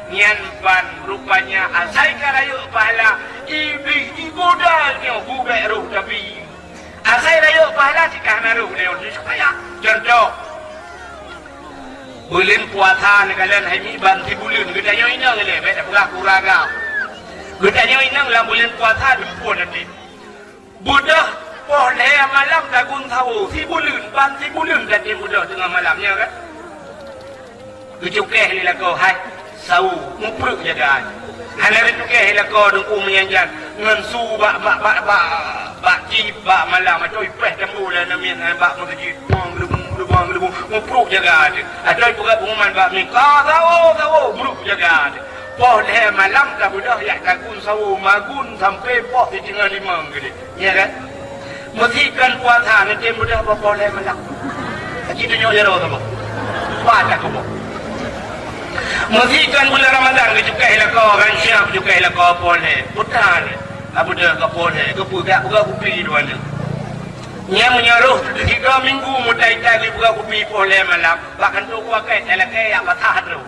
nyan ban rupanya asai karayu pahala iblis digodanya gube ruh tapi asai rayu pahala sikana ruh leo supaya contoh bulan puasa ni kalian hai banti bulan kita nyo inang le beta pula kuraga kita nyo inang lah bulan puasa dumpo nanti budak boleh malam dagun tahu si bulan banti bulan jadi budak tengah malamnya kan kecukeh ni lah kau hai sau mupruk jaga hanar itu ke helako dong umyanjan ngansu ba jib ba malam atoi peh tambula namin ba masjid bang lu mupruk jaga atoi buka pengumuman ba ni ka tahu mupruk jaga boleh malam dah budak ya takun sau magun sampai poh di tengah limang gede ya kan mestikan puasa nanti budak boleh malam kita nyonya ro tu baca tu mestikan bulan Ramadan ke juga helako kan siap juga helako boleh putar abu dah ke boleh ke buka kopi dua ni nya menyaruh 3 minggu mutai tadi buka kopi boleh malam bahkan tu pakai teleke yang patah tu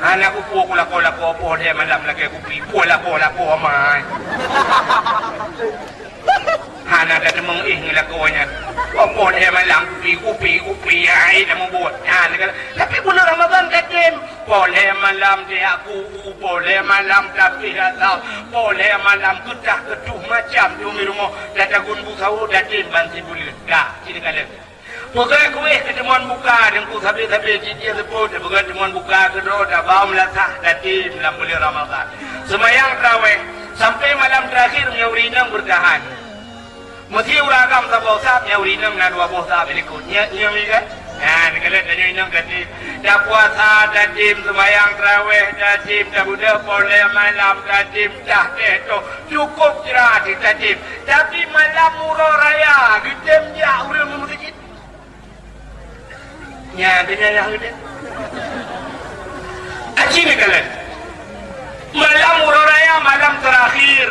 anak ku kula boleh malam lagi kopi pola mai hana dah temung lah kawannya boleh malam kopi hai dah membuat tapi bulan Ramadan kadim boleh malam dia aku boleh malam tapi dah tahu boleh malam kedah keduh macam tu di rumah dah tagun busau dah banti bulan dah sini kalian bukan kuih ketemuan buka dan ku sabi-sabi dia sebut bukan ketemuan buka kedua dah bau melatah dah dalam bulan Ramadan semayang tarawih sampai malam terakhir nyaurinang bertahan mesti uragam sabau sab nyaurinang na dua boh sab berikutnya nyami kan nah kalau tanya inang kati dah puasa dah tim semayang tarawih dah tim dah budak boleh malam dah tim dah tu cukup cerah dah tim tapi malam murah raya gedem je urang masjid nya dia yang dia aji ni kalian malam murah raya malam terakhir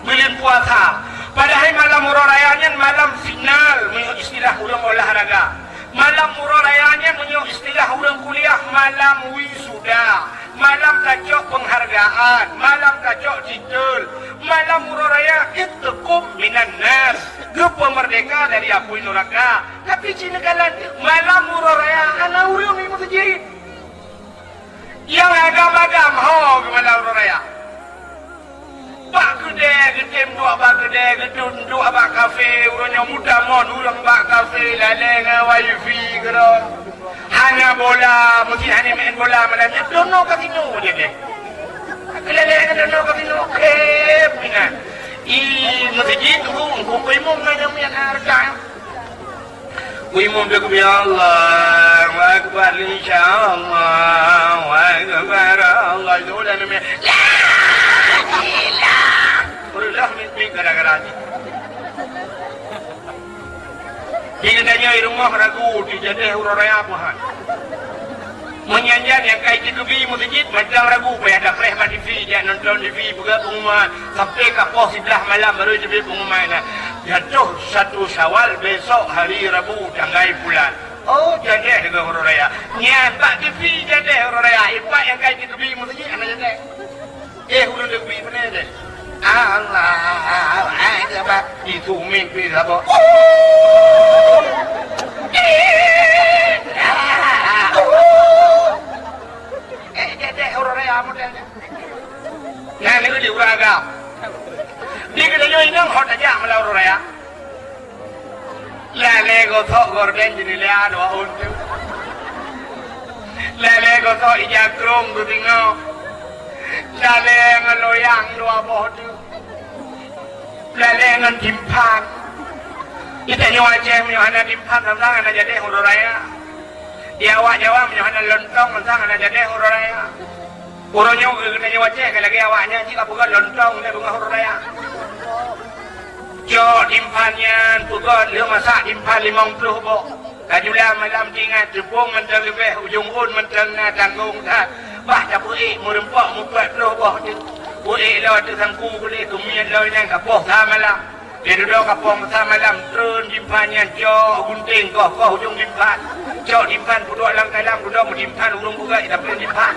bulan puasa padahal malam murah rayanya malam final menurut istilah urang olahraga malam murah rayanya menurut istilah urang kuliah malam wisuda malam kacok penghargaan malam kacok titel malam murah raya itqum minan nas grup merdeka dari api neraka tapi cina kalian malam murah raya ana urang ni masjid yang agam-agam ho ke malam murah raya bak gede gedem dua bak gede gedun dua bak kafe urangnya muda mon urang bak kafe laleng wifi geron hanya bola mesti hanya main bola malam dono kasino dia deh keleleng dono kasino kep ina masjid tu kuimum na yang harga kuimum dia ku Allah wa akbar insyaallah wa akbar Allah sudah nama la ilaha min gara-gara ni dia tanya di rumah ragu dijadih urang raya Tuhan menyanyian yang kait di kebi masjid macam ragu payah ada Rehman TV dia nonton TV buka pengumuman sampai ke pos sebelah malam baru jadi pengumuman jatuh 1 Syawal besok hari Rabu tanggai bulan oh jadi dengan urang raya nyampak TV jadi urang raya ipak yang kait di kebi masjid anak jadi urang di kebi mana deh Allah Akbar itu mimpi apa jadi orang raya modelnya nah ini di uragam di kedanya ini hot aja malah orang raya lele gotok gorden jadi lea dua untuk lele gotok ijakrung tu tinggal lele ngeloyang dua bodoh lele ngan timpan kita nyawa cem nyawa timpan tentang anak jadi orang raya dia awak Jawa menyohana lontong mentang anak jadi orang raya orangnya kita nyawa cem lagi awaknya jika bukan lontong dia bunga orang raya jo timpannya bukan 50 bok. Kajulah malam tinggal tepung mental lebih ujung un mental na tanggung dah. Bah dah buik merempak 40 bok tu. Buik lah tu sangku boleh kemudian lah yang kapoh sama malam. Dia duduk kapong sama malam turun dimpannya jauh gunting kau ujung dimpan. Jauh dimpan duduk dalam duduk dimpan urung buka tak boleh dimpan.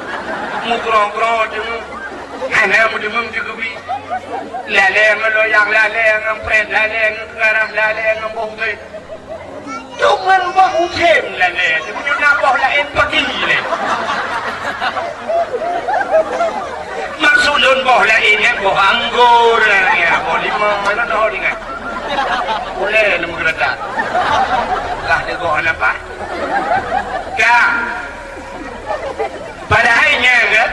Mu krong-krong tu. Ana mu demung juga bi. Laleng loyang laleng pret laleng kerah laleng boh tu. Cuman bau kem laleng. Dia punya nabah lain pagi le. Maksudun boh lain yang boh anggur ya boh limau mana dah dengan. Boleh lemu keretak. Lah dia boh apa? Kak. Pada harinya ke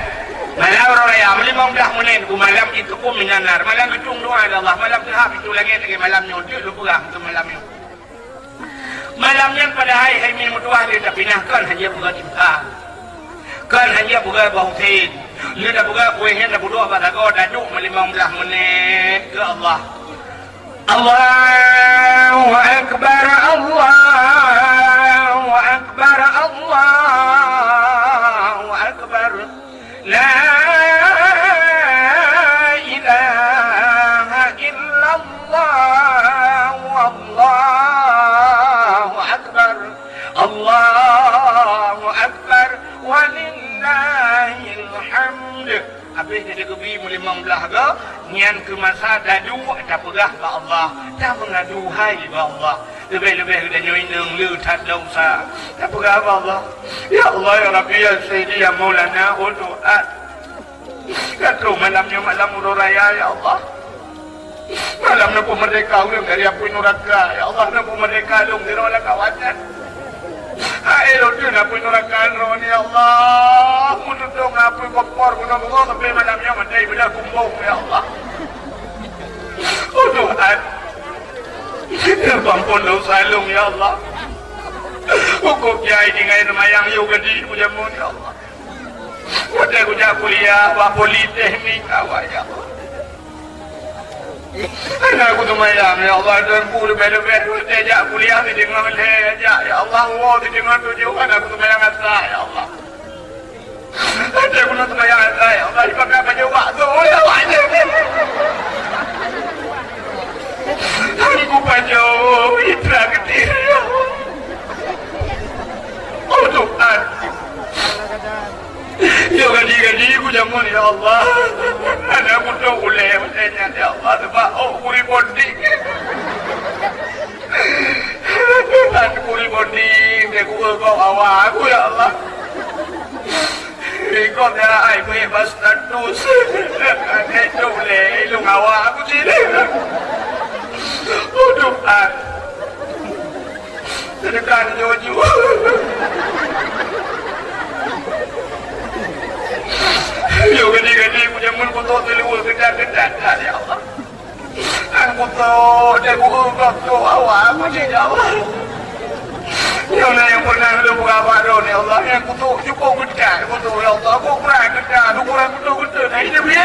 malam raya malam 15 menit ku malam itu pun minanar malam kecung doa Allah malam tahap itu lagi malam nyontut lu perang tu malam itu malam yang pada hari minum doa dia dah pinahkan hanya buka timpa kan hanya buka bautin dia dah buka kuihnya dah berdoa pada kau dah duduk 15 menit ke Allah Allahu Akbar Allahu Akbar Allahu Akbar La ilaha illallah Wallahu akbar Allahu akbar walillahil hamd. Habis dia kebi mulimang belah ke nian ke masa dadu tak pegah ke Allah tak mengaduhai ke Allah lebih-lebih dia nyoineng lu tak dosa tak pegah ke Allah ya Allah ya Rabbi ya Sayyidi ya Maulana udu'at kata malamnya malam Urus Raya ya Allah malam nak merdeka ulung dari api neraka ya Allah nak merdeka ulung dari orang kawasan ayo tu nak neraka ron ya Allah mudung api kopor guna-guna sampai malamnya mandai bila kumbung ya Allah udu'at ya ampun dosa ulung ya Allah hukum kiai dengan mayang yu gedi kujamun ya Allah udah kuja kuliah wa politeknik awak ya Allah aku tu mayang ya Allah dan ku lebih-lebih sejak kuliah di dengan sejak ya Allah wa di dengan tujuan aku tu mayang asa ya Allah ada guna tu mayang asa ya Allah dipakai baju waktu ya Allah aku baju itra ketir ya Allah oh Tuhan ya gadi ku jamun ya Allah ada aku tu boleh macamnya ya Allah sebab oh kuri bonding dan kuri bonding dia ku kau awak aku ya Allah kau dia ai bebas status ada tu boleh ilung awak aku sini oh Tuhan tekan jojo yo gede-gede punya mun kotor telur kedat-kedat ya Allah. Aku tahu dia bukan tu awak macam Jawa. Yang yang pernah lu buka baru ni Allah yang kutu cukup kedat kutu ya Allah aku kurang kedat kurang kutu nah ini dia.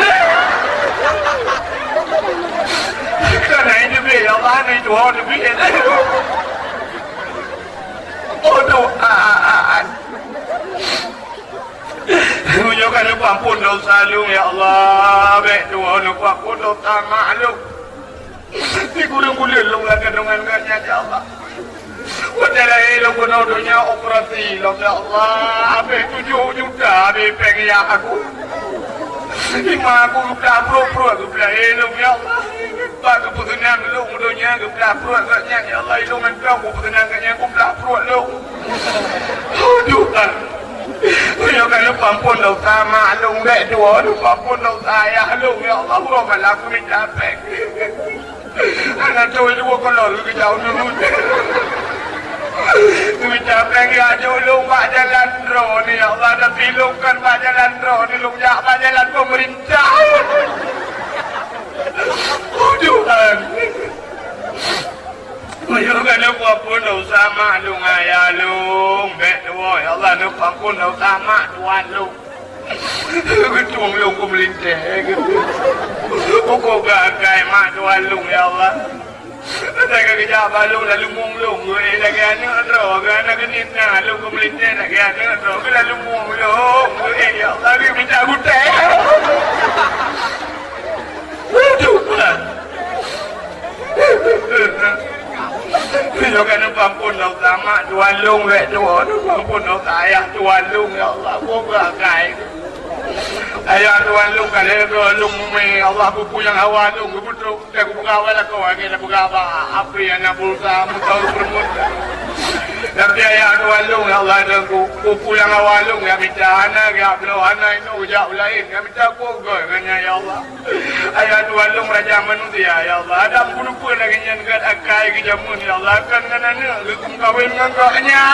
Kerana ini dia ya Allah ni tu orang dia. Oh doa. Tunjukkan lupa ampun dosa lu ya Allah. Baik doa lupa ampun dosa maklum. Di gulung-gulung lu lah kandungan-kandungan ya Allah. Wadalah lu penuh dunia operasi lu ya Allah. Habis 7 juta habis pengen aku. 5 aku dah pro-pro aku belah lu ya Allah. Pak keputusan lu dunia aku belah pro agaknya ya Allah. Lu mentau keputusan agaknya aku belah pro lu. Tuhan. Yo kan lupa ampun dosa maklum baik dua lupa ampun dosa ayah lu ya Allah berapa laku ni capek anak tu juga kalau lu jauh dulu lu capek ya jauh lu pak jalan roh ni ya Allah dah pilihkan pak jalan roh ni lu jak pak jalan pemerintah Tuhan Menurutkan lupa pun dosa mak lu ayah lu baik dua ya Allah lupa pun dosa mak tuan lu ketung lu ku melintah aku gagai mak tuan lu ya Allah Saya kerja balu lalu munglung gue lagi anak roh ke anak kenin nah lu ke melintir lagi anak roh ke lalu munglung gue ya Allah dia minta gudeg. Waduh. Bila kena pampun dah utama tuan lung wek tua pampun dah ayah tuan lung ya Allah gua berakai. Ayah tuan lung kalau ke lung me Allah buku yang awal lung betul aku pegawai lah kau lagi nak pegawai apa yang nak berusaha mutau permut. Tapi ayah tuan lung ya Allah ada buku yang awal lung ya minta anak ya belum anak itu jauh lain ya minta kogoi kanya ya Allah. Ayah tuan lung raja manusia ya Allah ada pun pun lagi yang kat akai ke jamun ya Allah kan anak hukum kawin dengan kaknya.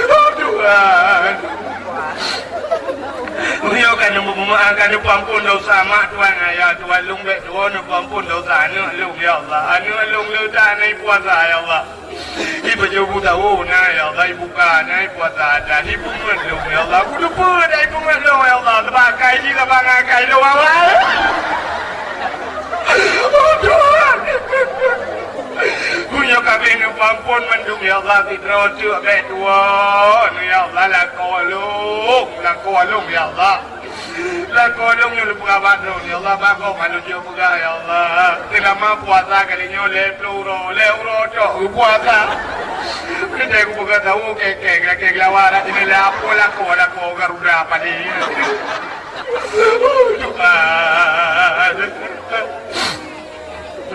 Oh Tuhan. Beliau kan memaafkan pampun dosa mak tuan ayah tuan lung bek tuan pampun dosa anak lung ya Allah anak lung lu tak naik puasa ya Allah ibu jauh tahu na ya Allah ibu kan naik puasa dan ibu mengelung ya Allah aku lupa dah ibu mengelung ya Allah terpakai ni terpakai lu awal oh Tuhan punya kami ni pampun mendung ya Allah tidak cek bek tuan ya Allah lakolung ya Allah lakolung yang lupa bandung ya Allah bakau malu juga ya Allah selama puasa kali ni leuro cok puasa kita aku bukan tahu kek lawar ini lapo lako garuda apa ni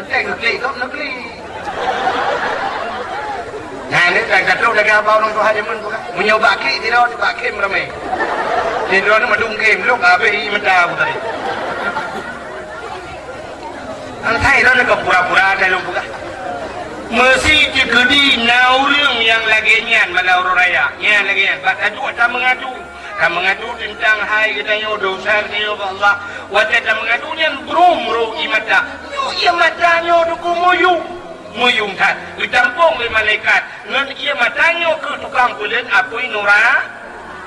Tuhan negeri nah ini tak lagi apa orang tu hanya men bukan menyoba ki tidak coba kim ramai tidak nak madung kim lu habis mendah tadi antai dah nak pura-pura dah lu bukan mesti jegedi naurung yang lagi nyan malau raya nyan lagi nyan tak mengadu tentang hai kita dosa kita Allah wajah tak mengadu nyan bro imata nyo duku muyung kan ditampung oleh malaikat ngan ia matanya ke tukang kulit apoi nora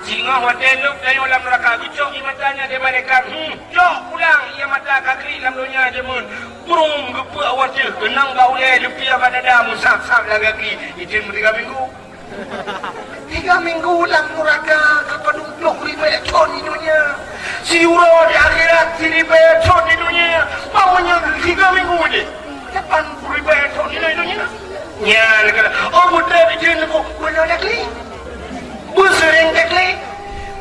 singa hotel lu dalam dalam neraka gicok ia matanya dia malaikat cok pulang ia mata kaki dalam dunia dia mun burung gepa wajah kenang bau le lupia badada musaf-saf lagi izin 3 minggu 3 minggu ulang neraka kepenuh ribu ton di dunia siuro di akhirat ribu ton di dunia maunya 3 minggu je 80,000 ton di dunia ya oh mudah izin aku boleh lagi busering lagi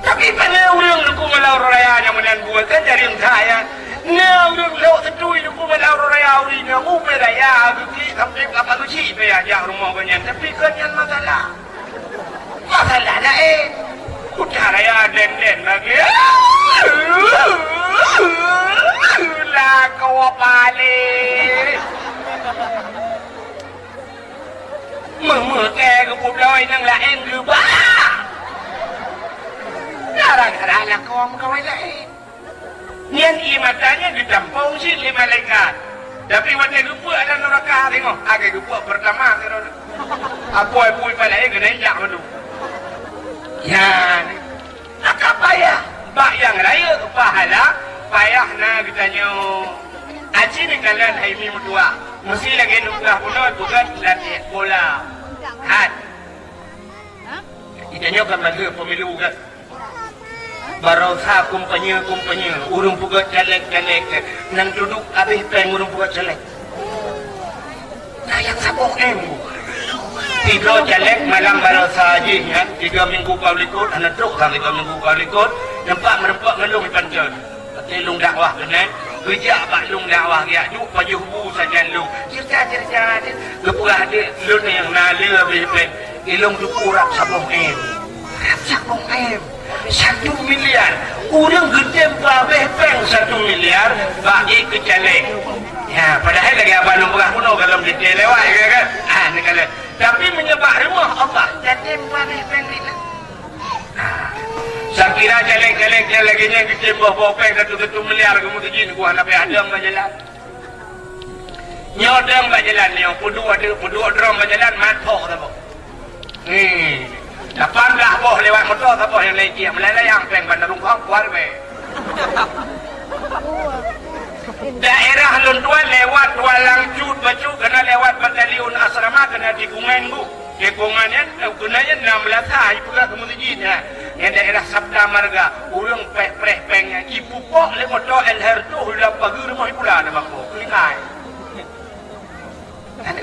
tapi pada orang aku malau raya yang menan buat kan dari saya nah orang lewat setui aku malau raya uri ni aku beraya bagi sampai apa tu cik beraya rumah banyak tapi kan yang masalah lain udah raya den lagi lah kau balik ke kepulauan yang lain ke bah darah lah kau lain nian imatanya ditampung sih 5 malaikat tapi waktu lupa ada neraka tengok agak lupa pertama apa-apa palai kena injak madu ya nak payah bak yang raya pahala payah nak kitanya aji ni kalian hai mi mudua mesti lagi nukah puno bukan latih bola hat kitanya kan maju pemilu kan barosa kumpanya urung pugat celek nang duduk habis peng urung pugat celek sayang sabok tiga celek malam barosa aja ya 3 minggu kau likut anak truk kan 3 minggu kau likut nampak merempak ngelung di panjang lung dakwah kena kerja bak lung dakwah ya juk baju hubu saja lung cerita kepulauan dia lung yang nala lebih ilung tu kurang sabong M 1 miliar orang gede babeh peng 1 miliar bagi ke celek ya padahal lagi abang lung pernah kuno kalau detail lewat kan ni kalau tapi menyebab rumah Allah jadi babeh peng ni saya kira celek lagi nya gede bawa peng 1 miliar kemudian gua nak ada berjalan nyodang berjalan yang pedua drum berjalan matok tak apa 18 boh lewat motor tak apa yang leceh melalai yang peng bandar rungkong keluar be daerah Lunduan lewat Walang Cut Bacu kena lewat batalion asrama kena tikungan bu tikungannya gunanya 16 hari pula kemudian yang daerah Sabda Marga urang peng ibu pok le motor LR tu sudah pagi rumah pula nama ko klikai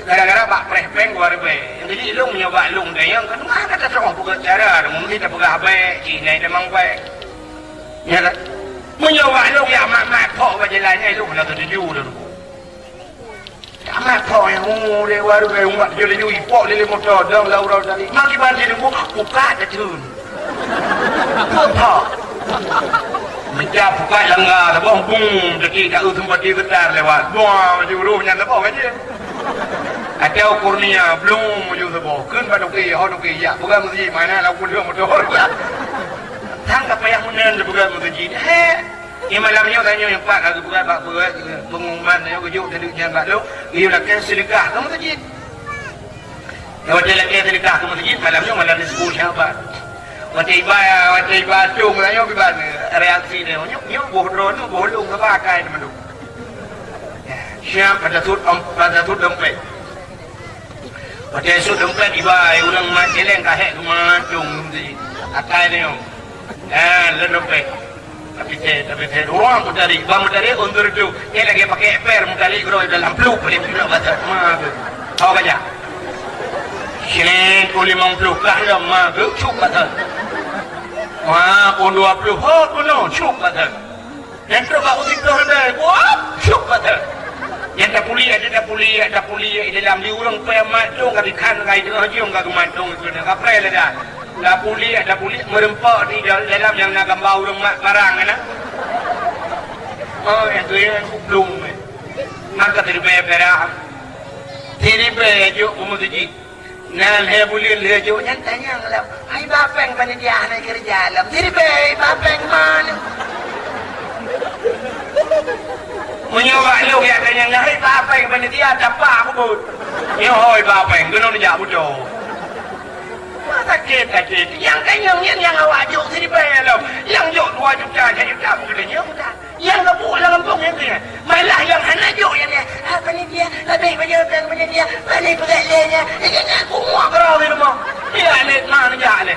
gara-gara bak peng gua rebe jadi ilung nyoba lung dayang kan mana kata sok buka cara mungkin tak buka baik Cina demang baik ya kan menyoba lung ya mak pok bajalannya ilung nak tuju dulu mak pok yang le gua rebe umat jadi ipok le motor dang laurau tadi maki ban sini buka terjun apa menjap buka langgar tabung bung detik kat tempat dia getar lewat buang juruhnya tabung aja ada kurnia belum menuju sebuah kun pada kiri hot kiri ya bukan mesti mana lah pun dia motor tangkap yang menen bukan mesti ini malamnya tanya yang pak aku bukan pak bukan pengumuman yang kejuk tadi yang pak lu dia nak sedekah kamu mesti kalau dia lagi sedekah kamu mesti malamnya malam disebut siapa Wajib tung lah yo biban reaksi dia nyok bodoh tu bodoh ke pakai tu menduk siap pada tut dompet pada sud dompet ibai urang mati leng kahek rumah tung tu akai dia le dompet tapi saya orang tu dari bang dari undur tu dia lagi pakai per mudali gro dalam peluk boleh tidak baca mah tahu aja sini ku 50 kah lama tu cukup baca wah, pun 20, oh, kuno, syuk kata. Yang terbaik utik tu hendak, wah, syuk kata. Yang tak pulih, dalam diurang payah matung, kata kan, kata tengah jiung, kata matung, kata pray lah dah. Dah pulih, merempak di dalam yang nak gambar urang barang, kan? Oh, yang tu yang belum. Maka terbaik perah. Terbaik juk, umudji. Nal hebulil hejo yang tanya ngelam hai bapeng panitia nak kerja alam diri be bapeng mana menyoba lu ya tanya hai bapeng panitia dapat aku bud yo hoi bapeng kena dijak budo mata kita yang tanya yang awak juk diri be lo yang juk 2 juta 3 juta bukan dah yang kampung yang ni malah yang hana juk yang ni panitia lebih banyak panitia balik pegailnya aku muak kerau di rumah ya ni mana jak ni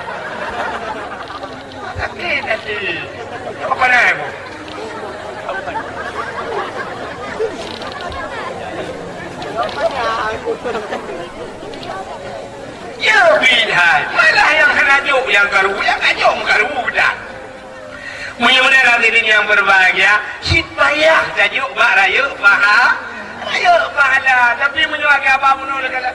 tadi apa nak aku ya bidai malah yang hana juk yang garu dah menyudah diri yang berbahagia sit payah tajuk bak raya pahala tapi menyuaga apa pun kala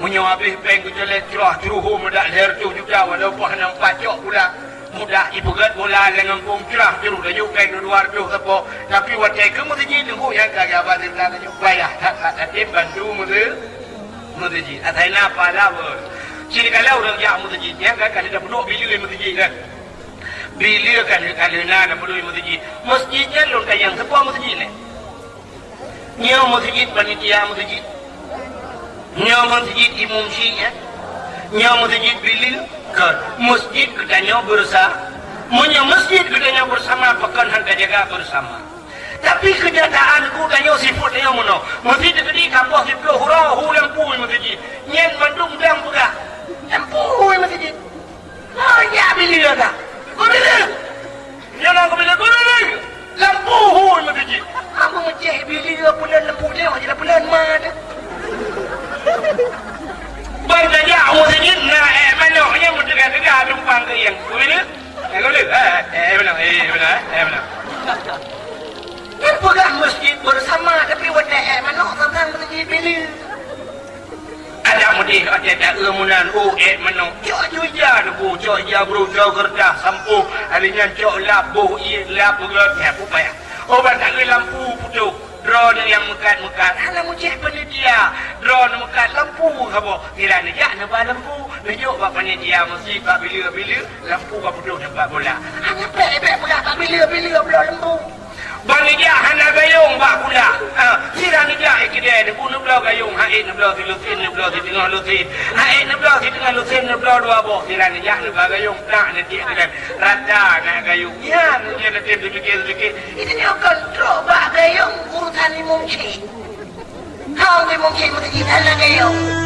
menyuabih peng kujelet curah curuh mudah leher tu juga walaupun henang pacok pula mudah ibugat bola dengan pung curah curuh tajuk peng luar tu sepo tapi watai ke mesti tunggu yang kagak apa dia tajuk payah tak bantu mesti atai napa lah ciri kalau orang jak mesti yang kagak ada penduk bila mesti kan bila kalina nak perlu masjidnya lon kayang sebuah masjid ni nyaw masjid panitia masjid nyaw masjid imam syiah nyaw masjid bila ke masjid katanya bersama menyaw masjid katanya bersama pekan hantar jaga bersama tapi kenyataan ku katanya sifat dia mana masjid gede kampus itu hurau lampu masjid nyen Bandung dang pula lampu masjid ya bila dah kau bila? Jangan kau bila lampu hui masjid. Aku ngecek bila bulan lampu dia aja bulan mana? Banyak jauh masjid nak mana mesti kena tumpang ke yang kau bila? Kau bila? Mana? Pegang masjid bersama tapi wadah mana tentang masjid bila? Ada mudi ada ilmunan menong cok juja bu cok ya bro cok kertas sampu alinya cok labuh labuh apa payah obat tak lampu putuk drone yang mekat ala mujih panitia drone mekat lampu kabo kira ni ya nak lampu tunjuk bab panitia mesti bab bila lampu bab putuk nampak bola hanya pek bola bab bila lampu Bani dia hana gayung bak pula. Sira ni dia ikide de bunu blau gayung hain blau ti lutin blau ti tengah lutin. Hain blau ti tengah lutin blau dua boh. Sira ni dia blau gayung tak ni dia kan. Rada nak gayung. Ya ni dia nak sedikit. Itu dia kontrol bak gayung urusan ni mungkin. Kau ni mungkin mesti kita gayung.